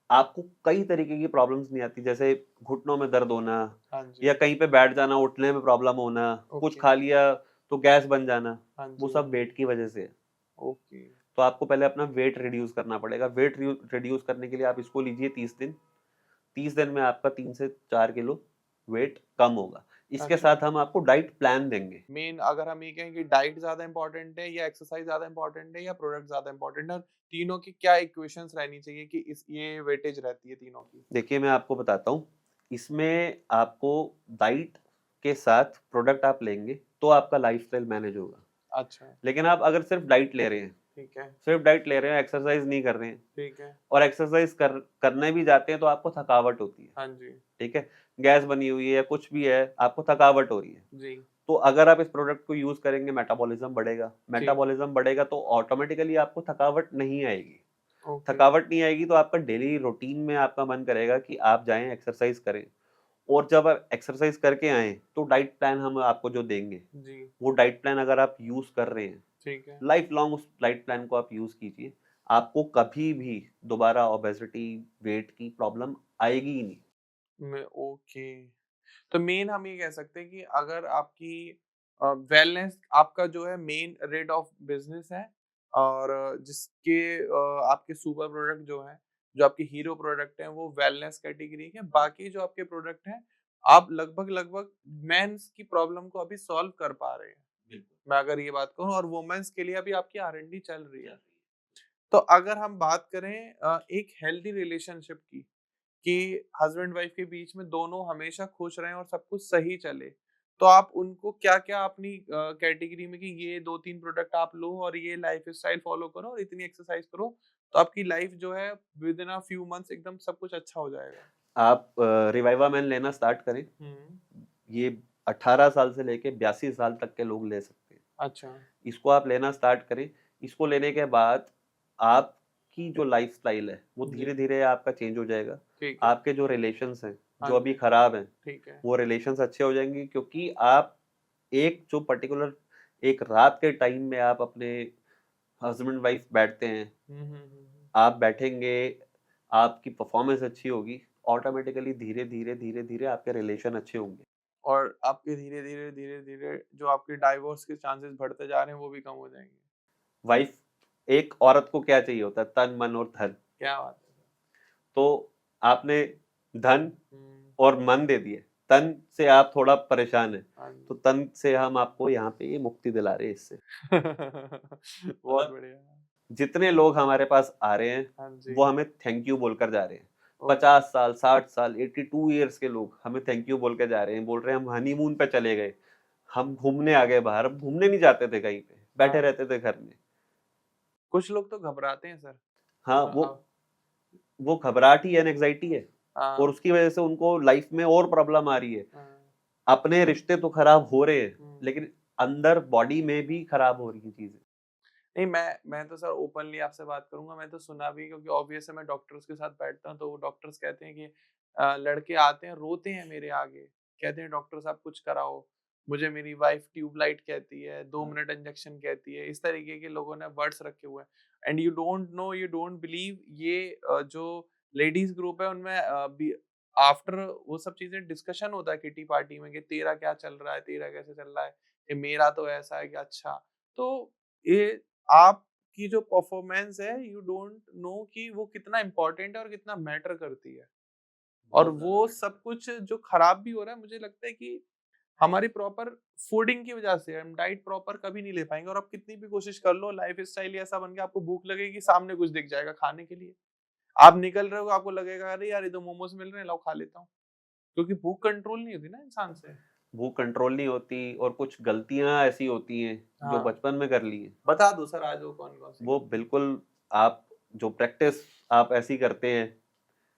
आपको कई तरीके की प्रॉब्लम्स नहीं आती, जैसे घुटनों में दर्द होना हाँ जी, या कहीं पे बैठ जाना, उठने में प्रॉब्लम होना, कुछ ओके, खा लिया तो गैस बन जाना, हाँ वो जी, सब वेट की वजह से है। ओके, तो आपको पहले अपना वेट रिड्यूस करना पड़ेगा। वेट रिड्यूस करने के लिए आप इसको लीजिए 30 दिन। 30 दिन में आपका 3 से 4 किलो वेट कम होगा। इसके अच्छा। साथ हम आपको डाइट प्लान देंगे। मेन अगर हम ये कहें कि डाइट ज़्यादा इम्पोर्टेंट है या एक्सरसाइज़ ज़्यादा इम्पोर्टेंट है या प्रोडक्ट ज़्यादा इम्पोर्टेंट है और तीनों की क्या इक्वेशंस रहनी चाहिए कि इस ये वेटेज रहती है तीनों की? देखिए मैं आपको बताता हूँ, इसमें आपको डाइट के साथ प्रोडक्ट आप लेंगे, तो आपका लाइफ़स्टाइल मैनेज होगा। अच्छा, लेकिन आप अगर सिर्फ़ डाइट ले रहे हैं, ठीक है, सिर्फ़ डाइट ले रहे हैं, एक्सरसाइज़ नहीं कर रहे हैं ठीक है। और एक्सरसाइज़ करने भी जाते हैं तो आपको थकावट होती है, हाँ जी, ठीक है? गैस बनी हुई है या कुछ भी है, आपको थकावट हो रही है। जी, तो अगर आप इस प्रोडक्ट को यूज़ करेंगे, ठीक, मेटाबॉलिज़्म बढ़ेगा तो ऑटोमेटिकली आपको थकावट नहीं आएगी। ओके, थकावट नहीं आएगी तो आपका डेली रूटीन में आपका मन करेगा कि आप जाएँ एक्सरसाइज़ करें और जब आप एक्सरसाइज़ करके आएँ, तो डाइट प्लान हम आपको जो देंगे, जी, वो डाइट प्लान अगर आप यूज़ कर रहे हैं, ठीक है। लाइफ़ लॉन्ग उस डाइट प्लान को आप यूज़ कीजिए। आपको कभी भी दोबारा ओबेसिटी, वेट की प्रॉब्लम आएगी ही नहीं। ओके। तो मेन हम ये कह सकते हैं कि अगर आपकी वेलनेस आपका जो है मेन रेट ऑफ बिजनेस है और जिसके आपके सुपर प्रोडक्ट जो हैं, जो आपके हीरो प्रोडक्ट हैं वो वेलनेस कैटेगरी के, बाकी जो आपके प्रोडक्ट हैं, आप लगभग-लगभग मेंस की प्रॉब्लम को अभी सॉल्व कर पा रहे हैं। बिल्कुल, मैं अगर ये बात कहूँ और वुमेन्स के लिए अभी आपकी R&D चल रही चल है। रही है। तो अगर हम बात करें एक हेल्दी रिलेशनशिप की कि हस्बैंड वाइफ के बीच में दोनों हमेशा खुश रहें और सब कुछ सही चले। तो आप उनको क्या-क्या अपनी कैटेगरी में कि ये 2-3 प्रोडक्ट आप लो और ये लाइफ़स्टाइल फ़ॉलो करो और इतनी एक्सरसाइज़ करो, तो आपकी लाइफ़ जो है with in a few months एकदम सब कुछ अच्छा हो जाएगा। आप रिवाइवा मैन लेना स्टार्ट करें। हुँ। ये 18 साल से लेके 82 साल तक के लोग ले सकते हैं। अच्छा, इसको आप लेना स्टार्ट करें। इसको लेने के बाद आपकी जो लाइफ़स्टाइल है, वो जी, धीरे-धीरे आपका चेंज हो जाएगा। ठीक है। आपके जो रिलेशंस हैं, हाँ जो अभी जी, खराब हैं, ठीक है। वो रिलेशंस अच्छे हो जाएँगे क्योंकि आप एक जो पर्टिकुलर एक रात के टाइम में आप अपने हस्बैंड वाइफ बैठते हैं, हुँ, हुँ, हुँ, हुँ। आप बैठेंगे, आपकी परफ़ॉर्मेंस अच्छी होगी, ऑटोमैटिकली धीरे-धीरे, धीरे-धीरे आपके रिलेशन अच्छे होंगे। और आपके धीरे-धीरे जो आपके डाइवोर्स के चांसेस बढ़ते जा रहे हैं, वो भी कम हो जाएँगे। वाइफ एक औरत को क्या चाहिए होता है? तन, मन और धन। क्या बात है सर! तो आपने धन हुँ, और मन दे दिए। तन से आप थोड़ा परेशान हैं, हाँ तो जी। तन से हम आपको यहाँ पे ये मुक्ति दिला रहे हैं इससे। बहुत मतलब बढ़िया। जितने लोग हमारे पास आ रहे हैं, हाँ जी, वो हमें थैंक यू बोलकर जा रहे हैं। ओके। 50 साल, 60 साल, 82 इयर्स के लोग हमें थैंक यू बोल के जा रहे हैं। बोल रहे हैं हम हनीमून पे चले गए, हम घूमने आ गए बाहर। हम घूमने नहीं जाते थे कहीं पे, बैठे हाँ, रहते थे घर में। कुछ लोग तो घबराते हैं सर। हाँ, वो घबराहट ही एंग्ज़ायटी है और हाँ, उसकी वज़ह से उनको लाइफ़ में और प्रॉब्लम आ रही है। हाँ, अपने रिश्ते तो खराब हो रहे हैं, हुँ। लेकिन अंदर बॉडी में भी खराब हो रही हैं चीज़ें। नहीं, मैं तो सर ओपनली आपसे बात करूँगा, मैं तो सुना भी क्योंकि ऑब्वियस है मैं डॉक्टर्स के साथ बैठता हूँ, तो वो डॉक्टर्स कहते हैं कि लड़के आते हैं, रोते हैं मेरे आगे, कहते हैं डॉक्टर साहब कुछ कराओ, मुझे मेरी वाइफ ट्यूबलाइट कहती है, 2 हाँ। मिनट इंजेक्शन कहती है, इस तरीके के लोगों ने वर्ड्स रखे हुए हैं। And you don't know, you don't believe ये जो लेडीज़ ग्रुप है उनमें बी आफ्टर वो सब चीज़ें डिस्कशन होता है किटी पार्टी में कि तेरा क्या चल रहा है, तेरा कैसे चल रहा है, ये मेरा तो ऐसा है कि अच्छा। तो ये आपकी जो परफॉर्मेंस है यू डोंट नो कि वो कितना इम्पोर्टेंट है और कितना मैटर करती है। और बहुत ज़्यादा वो मैटर सब करती कुछ जो खराब भी हो रहा है मुझे लगता है कि हमारी प्रॉपर फूडिंग की वजह से हम डाइट प्रॉपर कभी नहीं ले पाएँगे और आप कितनी भी कोशिश कर लो लाइफ़स्टाइल ही ऐसा बन गया आपको भूख लगेगी सामने कुछ दिख जाएगा खाने के लिए। आप निकल रहे हो आपको लगेगा अरे यार ये तो मोमोज़ मिल रहे हैं लाओ खा लेता हूँ। क्योंकि भूख कंट्रोल नहीं होती ना इंसान से। है। भूख कंट्रोल नहीं होती और कुछ गलतियाँ ऐसी होती हैं, जो हाँ, बचपन में कर ली हैं। बता दो सर आज वो कौन-कौन सी वो गलतियाँ? बिल्कुल आप जो प्रैक्टिस आप ऐसी करते हैं,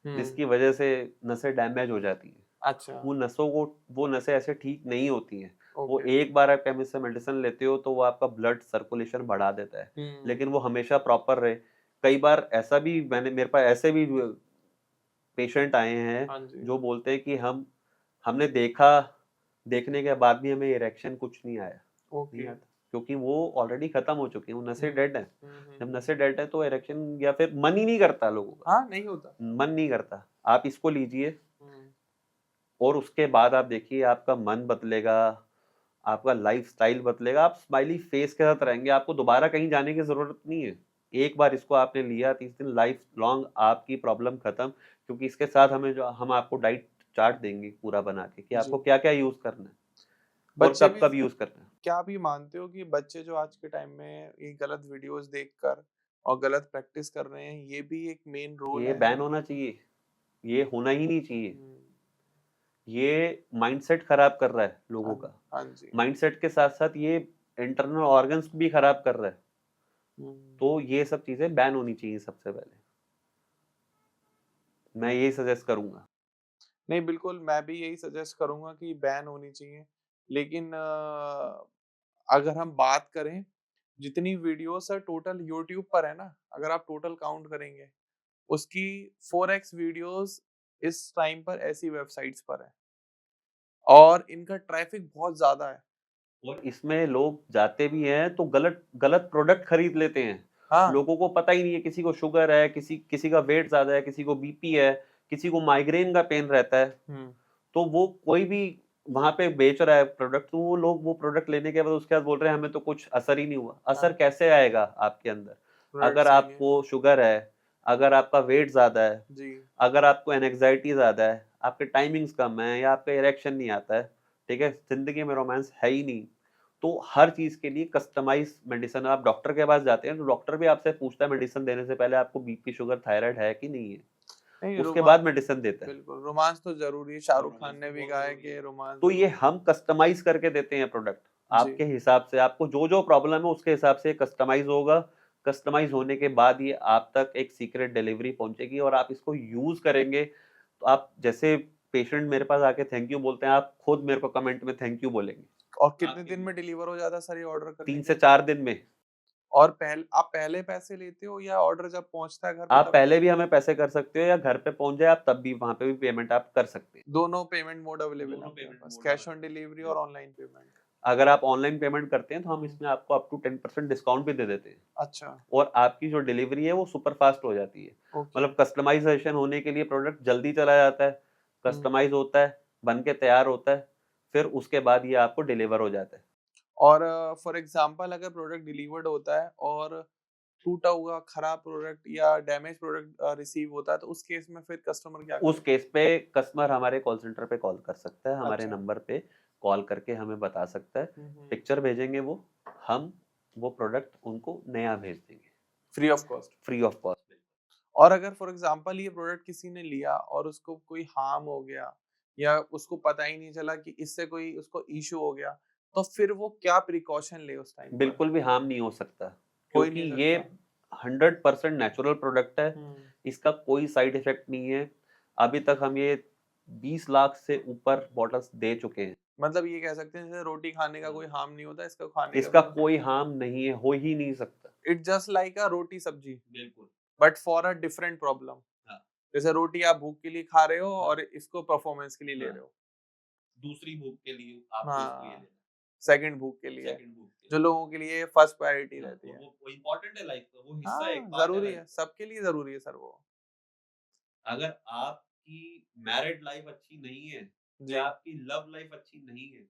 हुँ, जिसकी वज़ह से नसें डैमेज हो जाती हैं। अच्छा, वो नसें ऐसे ठीक नहीं होती हैं। वो ओके। एक बार आप केमिस्ट से मेडिसिन लेते हो तो वो आपका ब्लड सर्कुलेशन बढ़ा देता है, हुँ, लेकिन वो हमेशा प्रॉपर रहे। कई बार ऐसा भी मेरे पास ऐसे भी पेशेंट आए हैं, हाँ जी, जो बोलते हैं कि हमने देखने के बाद भी हमें इरेक्शन कुछ नहीं आया, नहीं ओके। आता, क्योंकि वो ऑलरेडी खत्म हो चुकी हैं, वो हुँ, नसें डेड हैं। हुँ, हुँ, जब हुँ। नसें डेड है तो इरेक्शन या फिर मन ही नहीं करता लोगों का, हाँ, नहीं होता। मन नहीं करता। आप इसको लीजिए हुँ, और उसके बाद आप देखिए आपका मन बदलेगा, आपका लाइफ़स्टाइल बदलेगा, आप स्माइली फेस के साथ रहेंगे, आपको दोबारा कहीं जाने की ज़रूरत नहीं है। एक बार इसको आपने लिया 30 दिन लाइफ़ लॉन्ग आपकी प्रॉब्लम खत्म, क्योंकि इसके साथ हमें जो हम आपको डाइट चार्ट देंगे पूरा बना के कि आपको जी। क्या-क्या यूज़ करना है और बच्चे भी कब-कब यूज़ करना है। क्या आप ये मानते हो कि बच्चे जो आज के टाइम में ये गलत वीडियोस देखकर और गलत प्रैक्टिस कर रहे हैं, ये भी एक मेन रोल ये है? बैन होना चाहिए, ये होना ही नहीं चाहिए। हुँ, ये माइंडसेट खराब कर रहा है हाँ, लोगों का। हाँ जी। माइंडसेट के साथ-साथ ये इंटरनल ऑर्गन्स भी खराब कर रहा है। हुँ। तो ये सब चीज़ें बैन होनी चाहिए सबसे पहले। मैं यही सजेस्ट करूँगा। नहीं, बिल्कुल मैं भी यही सजेस्ट करूँगा कि बैन होनी चाहिए। लेकिन अगर हम बात करें, जितनी वीडियोज़ टोटल यूट्यूब पर है ना, अगर आप टोटल काउंट करेंगे, उसकी 4x वीडियोज़ इस टाइम पर ऐसी वेबसाइट्स पर है और इनका ट्रैफ़िक बहुत ज़्यादा है। और इसमें लोग जाते भी हैं तो गलत गलत प्रोडक्ट खरीद लेते हैं। हाँ। लोगों को पता ही नहीं है, किसी को शुगर है, किसी किसी का वेट ज़्यादा है, किसी को बीपी है, किसी को माइग्रेन का पेन रहता है। हुँ। तो वो कोई भी वहाँ पे बेच रहा है प्रोडक्ट, तो वो लोग वो प्रोडक्ट लेने के बाद उसके बाद बोल रहे हैं हमें तो कुछ असर ही नहीं हुआ। असर हाँ, कैसे आएगा आपके अंदर? राइट अगर सही है। आपको शुगर है, अगर आपका वेट ज़्यादा है, जी। अगर आपको एंग्ज़ायटी ज़्यादा है, आपके टाइमिंग्स कम है या आपका इरेक्शन नहीं आता है, ठीक है? ज़िंदगी में रोमांस है ही नहीं, तो हर चीज़ के लिए कस्टमाइज़ मेडिसिन आप डॉक्टर के पास जाते हैं, तो डॉक्टर भी आपसे पूछता है मेडिसिन देने से पहले आपको बीपी, शुगर, थायराइड है कि नहीं है? नहीं उसके रोमा बाद मेडिसिन देता है। बिल्कुल, रोमांस तो ज़रूरी है, शाहरुख खान रोमांस ने तो भी बहुत कहा है ज़रूरी कि है। रोमांस तो ये ज़रूरी हम कस्टमाइज़ करके देते हैं प्रोडक्ट, जी। आपके हिसाब से आपको जो-जो प्रॉब्लम है उसके हिसाब से कस्टमाइज़ होगा। कस्टमाइज़ होने के बाद ये आप तक एक सीक्रेट डिलीवरी पहुँचेगी और आप इसको यूज़ करेंगे, तो आप जैसे पेशेंट मेरे पास आके थैंक यू बोलते हैं, आप खुद मेरे को कमेंट में थैंक यू बोलेंगे। और कितने आपके दिन लिए में डिलीवर हो जाता है सर ये ऑर्डर करने 3 के से बाद? 4 दिन में। और आप पहले पैसे लेते हो या ऑर्डर जब पहुँचता है घर पे आप तब पहले भी हमें पैसे कर सकते हो या घर पे पहुँच जाए आप तब भी वहाँ पे भी पेमेंट आप कर सकते हैं। दोनों पेमेंट मोड अवेलेबल है दोनों आपके payment pass, mode cash on available delivery है। और बिल्कुल। Online payment? अगर आप ऑनलाइन पेमेंट करते हैं तो हम हुँ, इसमें आपको अप टू 10% डिस्काउंट भी दे देते हैं। अच्छा, और आपकी जो डिलीवरी है वो सुपर फास्ट हो जाती है। ओके। मतलब कस्टमाइज़ेशन होने के लिए प्रोडक्ट जल्दी चला जाता है, हुँ। कस्टमाइज़ होता है, बन के तैयार होता है, फिर उसके बाद ये आपको डिलीवर हो जाता है। और फॉर एग्ज़ाम्पल अगर प्रोडक्ट डिलीवर्ड होता है और टूटा हुआ खराब प्रोडक्ट या डैमेज प्रोडक्ट रिसीव होता है, तो उस केस में फिर कस्टमर क्या उस करे? केस पे कस्टमर हमारे कॉल सेंटर पे कॉल कर सकता है, हमारे अच्छा। नंबर पे कॉल करके हमें बता सकता है। हुँ, हुँ। पिक्चर भेजेंगे वो, हम वो प्रोडक्ट उनको नया भेज देंगे, free of cost. Free of cost. और अगर फॉर एग्ज़ाम्पल ये प्रोडक्ट किसी ने लिया और उसको कोई हार्म हो गया या उसको पता ही नहीं चला कि इससे कोई उसको इश्यू हो गया, तो फिर वो क्या प्रिकॉशन ले उस टाइम पर? बिल्कुल भी हार्म नहीं हो सकता, हो ही क्योंकि नहीं ये सकता। 100% नेचुरल प्रोडक्ट है, हुँ। इसका कोई साइड इफ़ेक्ट नहीं है। अभी तक हम ये 20 लाख से ऊपर बॉटल्स दे चुके हैं। मतलब ये कह सकते हैं जैसे रोटी खाने का हुँ। कोई हार्म नहीं होता, इसका खाने का इसका भी नहीं। कोई हार्म नहीं है, हो ही नहीं सकता। इट्स जस्ट लाइक अ रोटी सब्जी बिल्कुल। But for a different problem. हाँ, जैसे रोटी आप भूख के लिए खा रहे हो हाँ, और इसको परफॉर्मेंस के लिए ले हाँ। रहे हो। दूसरी भूख के लिए आपको इसको ये हाँ, लेना सेकंड भूख के है, लिए, सेकंड भूख के जो लिए। लोगों के लिए फर्स्ट प्रायोरिटी हाँ, रहती और है। वो इम्पोर्टेंट है लाइफ का, वो हिस्सा है, एक हाँ, पार्ट है ज़रूरी लाइफ है, का। सबके लिए ज़रूरी है सर वो। अगर आपकी मैरिड लाइफ अच्छी नहीं है या जी। आपकी लव लाइफ अच्छी नहीं है,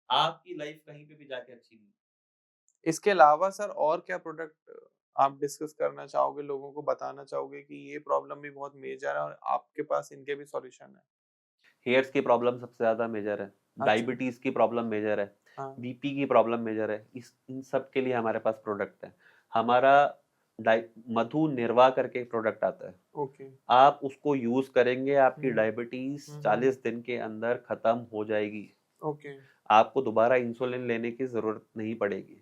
आपकी लाइफ कहीं पे भी जाके अच्छी नहीं है। इसके अलावा सर और क्या प्रोडक्ट आप डिस्कस करना चाहोगे, लोगों को बताना चाहोगे कि ये प्रॉब्लम भी बहुत मेजर है और आपके पास इनके भी सॉल्यूशन है? हेयर्स की प्रॉब्लम सबसे ज़्यादा मेजर है, अच्छा, डायबिटीज़ की प्रॉब्लम मेजर है, हाँ, बीपी की प्रॉब्लम मेजर है, इस इन सब के लिए हमारे पास प्रोडक्ट है। हमारा डाइ मधु निर्वा करके एक प्रोडक्ट आता है। ओके। आप उसको यूज़ करेंगे, आपकी हुँ, डायबिटीज़ हुँ, हुँ, 40 दिन के अंदर खत्म हो जाएगी। ओके, आपको दोबारा इंसुलिन लेने की ज़रूरत नहीं पड़ेगी।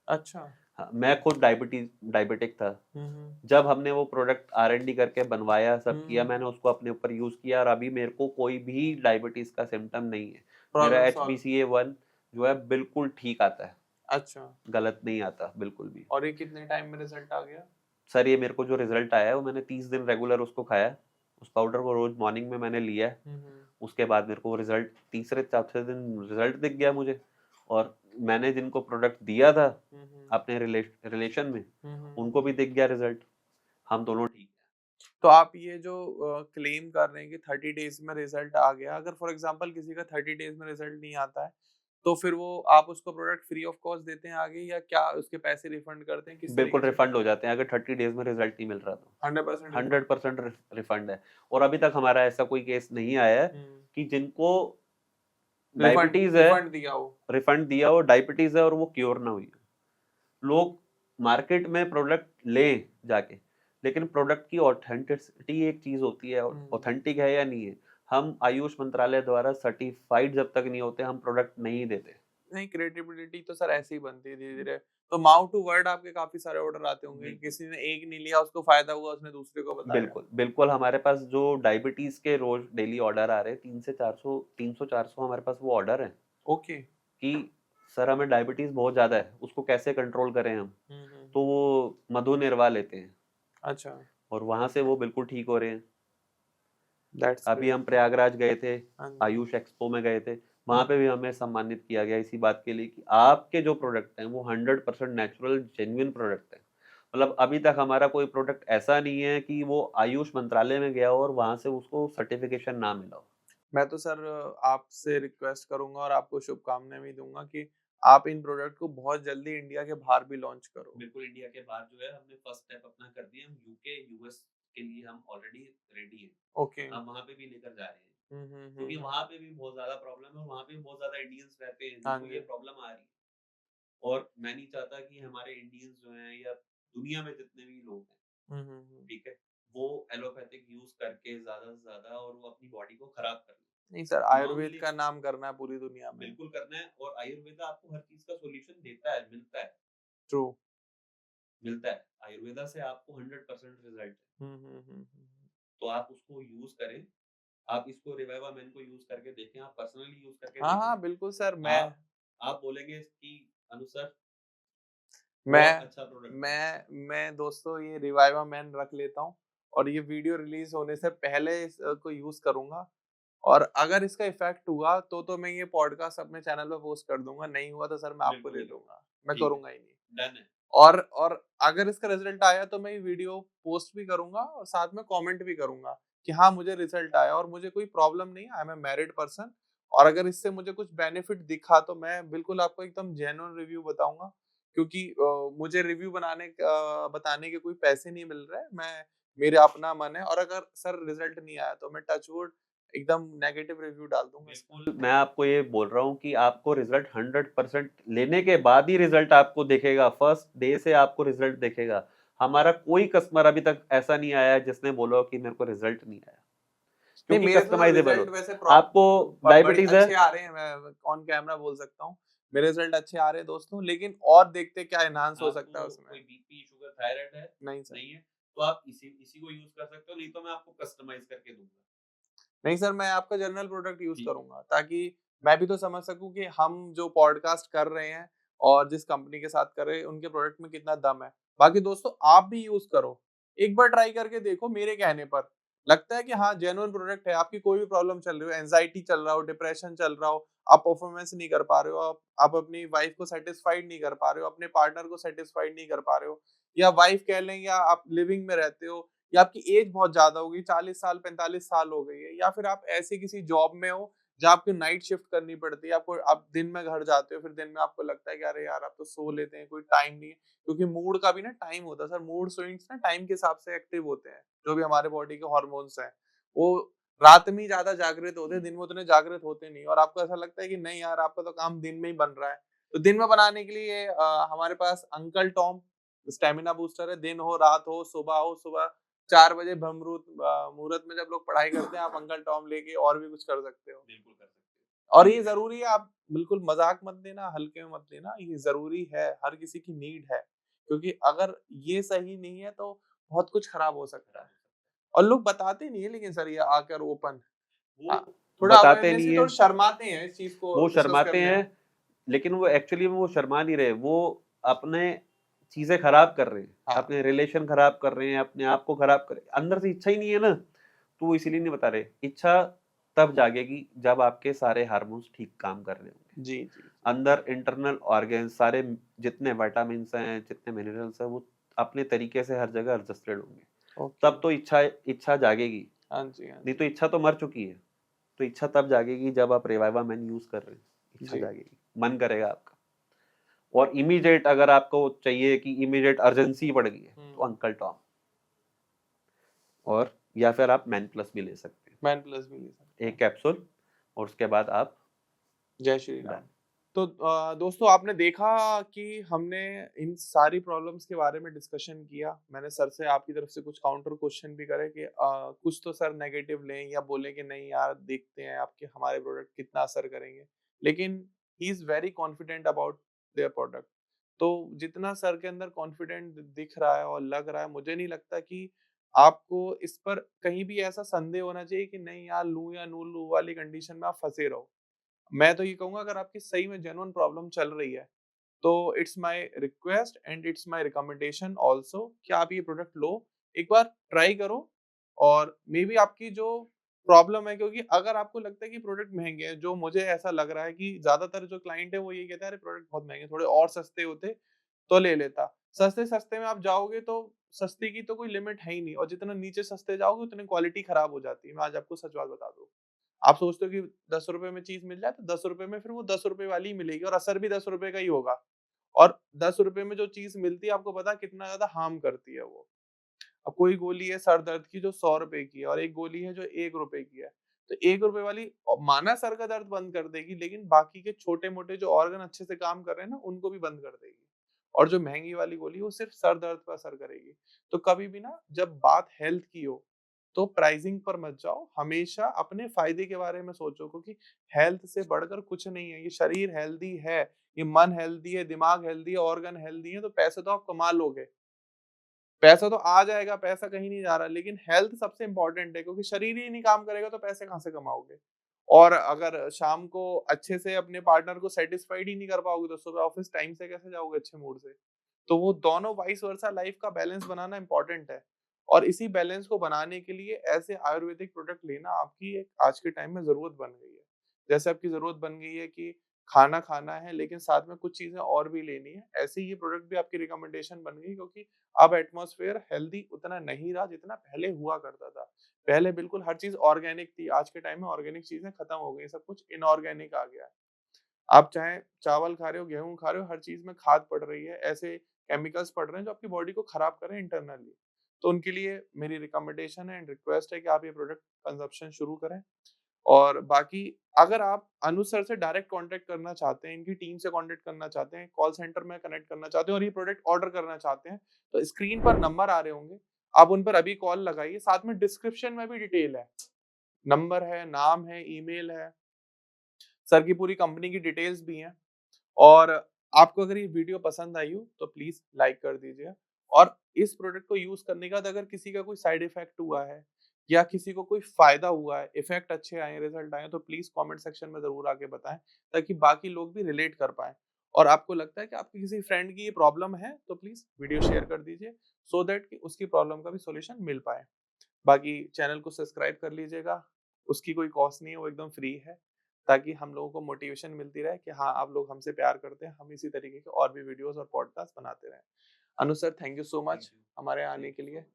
अच्छा। हाँ, मैं खुद डायबिटिक था। हुँ, हुँ, जब हमने वो प्रोडक्ट R&D करके बनवाया, सब किया, हुँ, मैंने उसको अपने ऊपर यूज़ किया और अभी मेरे को कोई भी डायबिटीज़ का सिम्पटम नहीं है। मेरा प्रॉब्लम सॉल्व HbA1 जो है बिल्कुल ठीक आता है, अच्छा, गलत नहीं आता बिल्कुल भी। और ये कितने टाइम में रिज़ल्ट आ गया? सर ये मेरे को जो रिज़ल्ट आया है वो मैंने 30 दिन रेगुलर उसको खाया। उस पाउडर को रोज़ मॉर्निंग में मैंने लिया है। हुँ, हुँ, उसके बाद मेरे को वो रिज़ल्ट तीसरे चौथे दिन रिज़ल्ट दिख गया मुझे और मैंने जिनको प्रोडक्ट दिया था हुँ, हुँ, अपने रिलेशन में, हुँ, हुँ। उनको भी दिख गया रिज़ल्ट। हम दोनों ठीक हैं। तो आप ये जो क्लेम कर रहे हैं कि 30 डेज़ में रिज़ल्ट आ गया, अगर फॉर एग्ज़ाम्पल किसी का 30 डेज़ में रिज़ल्ट नहीं आता है, तो फिर वो आप उसको प्रोडक्ट फ्री ऑफ कॉस्ट देते हैं आगे, या क्या उसके पैसे रिफंड करते हैं, किस बिल्कुल तरीके से रिफंड करते हो हैं? जाते हैं, अगर 30 डेज में रिजल्ट नहीं मिल रहा तो 100% रिफंड? 100% रिफंड है। और अभी तक हमारा ऐसा कोई केस नहीं आया है हुँ, कि जिनको रिफंड डायबिटीज है, रिफंड दिया हो। रिफंड दिया हो, डायबिटीज है और वो क्योर ना हुई हो। लोग मार्केट में प्रोडक्ट लें जाके, लेकिन प्रोडक्ट की ऑथेंटिसिटी एक चीज होती है, हुँ। ऑथेंटिक है या नहीं है। हम आयुष मंत्रालय द्वारा सर्टिफाइड जब तक नहीं होते हम प्रोडक्ट नहीं देते। नहीं, क्रेडिबिलिटी तो सर ऐसे ही बनती है धीरे-धीरे। तो माउथ टू वर्ड आपके काफ़ी सारे ऑर्डर आते होंगे, बिल्कुल किसी ने एक नहीं लिया, उसको फ़ायदा हुआ, उसने दूसरे को बताया। बिल्कुल बिल्कुल, हमारे पास जो डायबिटीज के रोज डेली ऑर्डर आ रहे हैं 300 400 हमारे पास वो ऑर्डर है ओके। कि सर हमें डायबिटीज बहुत ज्यादा है, उसको कैसे कंट्रोल करें हम। हुँ, हुँ, तो हुँ। वो मधु निर्वा लेते हैं अच्छा, और वहां से वो बिल्कुल ठीक हो रहे हैं। दैट्स अभी ग्रेट। हम प्रयागराज गए थे, हाँ जी। आयुष एक्सपो में गए थे, वहां हुँ, पे भी हमें सम्मानित किया गया इसी बात के लिए कि आपके जो प्रोडक्ट हैं वो 100% नेचुरल जेन्युइन प्रोडक्ट है। मतलब अभी तक हमारा कोई प्रोडक्ट ऐसा नहीं है कि वो आयुष मंत्रालय में गया हो और वहां से उसको सर्टिफिकेशन ना मिला हो। मैं तो सर आपसे रिक्वेस्ट करूँगा और आपको शुभकामनाएँ भी दूँगा कि आप इन प्रोडक्ट को बहुत जल्दी इंडिया के बाहर भी लॉन्च करो। बिल्कुल इंडिया के बाहर जो है हमने फर्स्ट स्टेप अपना कर दिया, हम यूके यूएस के लिए हम ऑलरेडी रेडी हैं। ओके। हम वहां पे भी लेकर जा रहे हैं हुँ, हुँ, हुँ, क्योंकि हुँ। वहां पे भी बहुत ज्यादा प्रॉब्लम है, वहां पे भी बहुत ज्यादा इंडियंस रहते हैं हाँ जिनको ये जी। प्रॉब्लम आ रही है। और मैं नहीं चाहता कि हमारे इंडियंस जो हैं या दुनिया में जितने भी लोग हैं, हुँ, हुँ, हुँ। ठीक है, वो एलोपैथिक यूज करके ज्यादा से ज्यादा और वो अपनी बॉडी को खराब कर नहीं सर, ले आयुर्वेद नॉर्मली। का नाम करना है पूरी दुनिया में। बिल्कुल करना है और आयुर्वेदा आपको हर चीज का सॉल्यूशन देता है, ट्रू। मिलता है। आयुर्वेदा से आपको 100% रिजल्ट है। हुँ, हुँ, हुँ, हुँ। तो आप उसको यूज करें। आप इसको रिवाइवा मैन को यूज करके देखें, आप पर्सनली यूज करके हाँ, देखें। हाँ, बिल्कुल सर। मैं आप बोलेंगे कि अनुसर बहुत मैं अच्छा प्रोडक्ट है। मैं दोस्तों ये रिवाइवा मैन रख लेता हूँ और ये वीडियो रिलीज़ होने से पहले इसको यूज़ करूँगा, और अगर इसका इफ़ेक्ट हुआ तो मैं ये पॉडकास्ट अपने चैनल पे पोस्ट कर दूँगा, नहीं हुआ तो सर मैं आपको बिल्कुल दे नहीं होगा। दूँगा। मैं ठीक करूँगा है, ही नहीं। डन है। और अगर इसका रिजल्ट आया तो मैं ये वीडियो पोस्ट भी करूँगा और साथ में कमेंट भी करूँगा कि हाँ, मुझे रिजल्ट आया और मुझे कोई प्रॉब्लम नहीं है, I am a married person, और अगर इससे मुझे कुछ बेनिफिट दिखा तो मैं बिल्कुल आपको एकदम जेन्युइन रिव्यू बताऊँगा, क्योंकि मुझे रिव्यू बताने के कोई पैसे नहीं मिल रहे हैं। मैं मेरा अपना मन है, और अगर सर रिजल्ट नहीं आया तो मैं टच वुड एकदम नेगेटिव रिव्यू डाल दूँगा इसका। बिल्कुल, मैं आपको ये बोल रहा हूँ कि आपको रिजल्ट 100% लेने के बाद ही रिजल्ट आपको दिखेगा, फर्स्ट डे से आपको रिजल्ट दिखेगा। हमारा कोई कस्टमर अभी तक ऐसा नहीं आया है जिसने बोला हो कि मेरे को रिजल्ट नहीं आया, नहीं, क्योंकि मेरे तो सर कस्टमाइजेबल रिजल्ट होता वैसे है। आपको बड़े डायबिटीज है, अच्छे आ रहे हैं, मैं ऑन कैमरा बोल सकता हूँ। मेरे रिजल्ट अच्छे आ रहे हैं दोस्तों, लेकिन और देखते क्या एनहांस हो सकता है आपको उसमें। कोई बीपी, शुगर, थायराइड है? नहीं सर। नहीं है, तो आप इसी इसी को यूज़ कर सकते हो, नहीं तो मैं आपको कस्टमाइज़ करके दूँगा। नहीं सर, मैं आपका जनरल प्रोडक्ट यूज़ ठीक है। करूँगा, ताकि मैं भी तो समझ सकूँ कि हम जो पॉडकास्ट कर रहे हैं और जिस कंपनी के साथ कर रहे हैं, उनके प्रोडक्ट में कितना दम है। बाकी दोस्तों आप भी यूज़ करो। एक बार ट्राई करके देखो मेरे कहने पर। लगता है कि हाँ, जेन्युइन प्रोडक्ट है, आपकी कोई भी प्रॉब्लम चल रही हो, एंग्ज़ायटी चल रहा हो, डिप्रेशन चल रहा हो, आप परफॉर्मेंस नहीं कर पा रहे हो, आप अपनी वाइफ़ को सैटिस्फाइड नहीं कर पा रहे हो, अपने पार्टनर को सैटिस्फाइड नहीं कर पा रहे हो, या वाइफ़ कह लें, या आप लिविंग में रहते हो, या आपकी एज बहुत ज़्यादा हो गई, 40 साल, 45 साल हो गई है, या फिर आप ऐसी किसी जॉब में हो जहाँ आपको नाइट शिफ्ट करनी पड़ती है, आपको आप दिन में घर जाते हो, फिर दिन में आपको लगता है कि अरे यार अब तो सो लेते हैं, कोई टाइम नहीं है। क्योंकि मूड का भी ना टाइम होता है सर, मूड स्विंग्स ना टाइम के हिसाब से एक्टिव होते हैं, जो भी हमारे बॉडी के हार्मोन्स हैं, वो रात में ही ज़्यादा जागृत होते हैं, दिन में उतने जागृत होते नहीं, और आपको ऐसा लगता है कि नहीं यार आपका तो काम दिन में ही बन रहा है। तो दिन में बनाने के लिए हमारे पास अंकल टॉम स्टैमिना बूस्टर है, दिन हो, रात हो, सुबह 4 बजे मुहूर्त में जब लोग पढ़ाई करते हैं, आप अंकल टॉम लेके और भी कुछ कर सकते हो। बिल्कुल कर सकते और हो। ये ठीक है। ज़रूरी है, आप बिल्कुल मज़ाक मत लेना, हल्के में मत लेना, ये ज़रूरी है, हर किसी की नीड है। क्योंकि अगर ये सही नहीं है तो बहुत कुछ खराब हो सकता खराब है। हो सकता और लोग बताते नहीं है लेकिन सर ये आकर ओपन। है। अ, वो थोड़ा बताते अवेयरनेस नहीं ही, है, थोड़ा शर्माते हैं इस चीज़ को वो डिस्कस शर्माते करने हैं, में। लेकिन वो एक्चुअली में वो शर्मा नहीं रहे, वो अपने चीज़ें खराब कर रहे हैं, हाँ। अपने रिलेशन खराब कर रहे हैं, अपने आप को खराब कर रहे हैं। अंदर से इच्छा ही नहीं है ना, तो वो इसीलिए नहीं बता रहे। इच्छा तब जागेगी जब आपके सारे हार्मोन्स ठीक काम कर रहे होंगे। जी, जी, जी। अंदर इंटरनल ऑर्गन्स सारे जितने विटामिन्स हैं, जितने मिनरल्स हैं, वो अपने तरीके से हर जगह एडजस्टेड होंगे। ओके। तब तो इच्छा इच्छा जागेगी, हाँ जी, हाँ नहीं तो जी। इच्छा तो मर चुकी है। तो इच्छा तब जागेगी जब आप रिवाइवा मैन यूज़ कर रहे हैं, इच्छा जी। जागेगी। मन करेगा आपका। और इमीडिएट अगर आपको चाहिए कि इमीडिएट अर्जेंसी पड़ गई है, तो अंकल टॉम, और या फिर आप मैन प्लस भी ले सकते हैं, मैन प्लस भी ले सकते एक हैं। कैप्सूल, और उसके बाद आप जय श्री राम। डन। तो दोस्तों आपने देखा कि हमने इन सारी प्रॉब्लम्स के बारे में डिस्कशन किया। मैंने सर से आपकी तरफ से कुछ काउंटर क्वेश्चन भी करे कि कुछ तो सर नेगेटिव लें या बोलें कि नहीं यार देखते हैं आपके हमारे प्रोडक्ट कितना असर करेंगे। लेकिन he is very confident about their product. तो जितना सर के अंदर कॉन्फिडेंट दिख रहा है और लग रहा है, मुझे नहीं लगता कि आपको इस पर कहीं भी ऐसा संदेह होना चाहिए कि नहीं यार लूँ या नू लूँ वाली कंडीशन में आप फँसे रहो। मैं तो ये कहूँगा अगर आपकी सही में जेन्युइन प्रॉब्लम चल रही है, तो it's my request and it's my recommendation also कि आप ये प्रोडक्ट लो, एक बार ट्राई करो और मे बी आपकी जो प्रॉब्लम है, क्योंकि अगर आपको लगता है कि प्रोडक्ट महँगे हैं, जो मुझे ऐसा लग रहा है कि ज़्यादातर जो क्लाइंट है वो ये कहते हैं अरे प्रोडक्ट बहुत महँगे हैं, थोड़े और सस्ते होते तो ले लेता। सस्ते-सस्ते में आप जाओगे तो सस्ते की तो कोई लिमिट है ही नहीं और जितना नीचे सस्ते जाओगे उतनी क्वालिटी खराब हो जाती है। मैं आज आपको सच बात बता दूँ। आप सोचते हो कि ₹10 में चीज़ मिल जाए तो ₹10 में फिर वो ₹10 वाली ही मिलेगी और असर भी ₹10 का ही होगा। और ₹10 में जो चीज़ मिलती है आपको पता है कितना ज़्यादा हार्म करती है वो। अब कोई गोली है सर दर्द की जो ₹100 की है और एक गोली है जो ₹1 की है। तो ₹1 वाली माना सर का दर्द बंद कर देगी, लेकिन बाकी के छोटे-मोटे जो ऑर्गन अच्छे से काम कर रहे हैं ना, उनको भी बंद कर देगी। और जो महँगी वाली गोली है वो सिर्फ़ सर दर्द पे असर करेगी। तो कभी भी ना जब बात हेल्थ की हो, तो प्राइज़िंग पर मत जाओ, हमेशा अपने फ़ायदे के बारे में सोचो, क्योंकि हेल्थ से बढ़कर कुछ नहीं है। ये शरीर हेल्दी है, ये मन हेल्दी है, दिमाग हेल्दी है, ऑर्गन हेल्दी है, तो पैसे तो आप कमा लोगे। पैसा तो आ जाएगा, पैसा कहीं नहीं जा रहा, लेकिन हेल्थ सबसे इम्पोर्टेंट है, क्योंकि शरीर ही नहीं काम करेगा तो पैसे कहाँ से कमाओगे? और अगर शाम को अच्छे से अपने पार्टनर को सैटिस्फाइड ही नहीं कर पाओगे, तो सुबह ऑफिस टाइम से कैसे जाओगे अच्छे मूड से? तो वो दोनों वाइस वर्सा लाइफ का बैलेंस बनाना इम्पोर्टेंट है। और इसी बैलेंस को बनाने के लिए ऐसे आयुर्वेदिक प्रोडक्ट लेना आपकी एक आज के टाइम में ज़रूरत बन गई है। जैसे आपकी ज़रूरत बन गई है कि खाना खाना है लेकिन साथ में कुछ चीज़ें और भी लेनी है, ऐसे ही ये प्रोडक्ट भी आपकी रिकमेंडेशन बन गई, क्योंकि अब एटमॉस्फेयर हेल्दी उतना नहीं रहा जितना पहले हुआ करता था। पहले बिल्कुल हर चीज़ ऑर्गेनिक थी, आज के टाइम में ऑर्गेनिक चीज़ें खत्म हो गई, सब कुछ इनऑर्गेनिक आ गया है। आप चाहे चावल खा रहे हो, गेहूँ खा रहे हो, हर चीज़ में खाद पड़ रही है, ऐसे केमिकल्स पड़ रहे हैं जो आपकी बॉडी को खराब कर रहे हैं इंटरनली। तो उनके लिए मेरी रिकमेंडेशन है एंड रिक्वेस्ट है कि आप ये प्रोडक्ट कंज़म्पशन शुरू करें। और बाकी अगर आप अनु सर से डायरेक्ट कॉन्टैक्ट करना चाहते हैं, इनकी टीम से कॉन्टैक्ट करना चाहते हैं, कॉल सेंटर में कनेक्ट करना चाहते हैं और ये प्रोडक्ट ऑर्डर करना चाहते हैं, तो स्क्रीन पर नंबर आ रहे होंगे। आप उन पर अभी कॉल लगाइए, साथ में डिस्क्रिप्शन में भी डिटेल है। नंबर है, नाम है, ईमेल है, सर की पूरी कंपनी की डिटेल्स भी हैं। और आपको अगर ये वीडियो पसंद आई हो तो प्लीज़ लाइक कर दीजिए। और इस प्रोडक्ट को यूज़ करने के बाद अगर किसी का कोई साइड इफ़ेक्ट हुआ है या किसी को कोई फ़ायदा हुआ है, इफ़ेक्ट अच्छे आए हैं, रिज़ल्ट आए हैं, तो प्लीज़ कमेंट सेक्शन में ज़रूर आके बताएँ, ताकि बाकी लोग भी रिलेट कर पाएँ। और आपको लगता है कि आपके किसी फ्रेंड की ये प्रॉब्लम है, तो प्लीज़ वीडियो शेयर कर दीजिए, सो दैट कि उसकी प्रॉब्लम का भी सॉल्यूशन मिल पाए। बाकी चैनल को सब्सक्राइब कर लीजिएगा, उसकी कोई कॉस्ट नहीं है, वो एकदम फ्री है, ताकि हम लोगों को मोटिवेशन मिलती रहे कि हाँ, आप लोग हमसे प्यार करते हैं, हम इसी तरीके के और भी वीडियोज़ और पॉडकास्ट बनाते रहें। Anu sir thank you so much हमारे यहाँ आने थैंक के यू सो लिए। मच।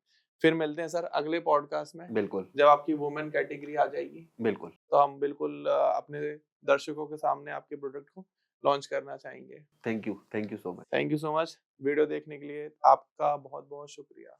फिर मिलते हैं सर अगले पॉडकास्ट में, बिल्कुल, जब आपकी वुमेन कैटेगरी आ जाएगी, बिल्कुल। तो हम बिल्कुल अपने दर्शकों के सामने आपके प्रोडक्ट को लॉन्च करना चाहेंगे। Thank you so much. Thank you so much video देखने के लिए, आपका बहुत-बहुत शुक्रिया।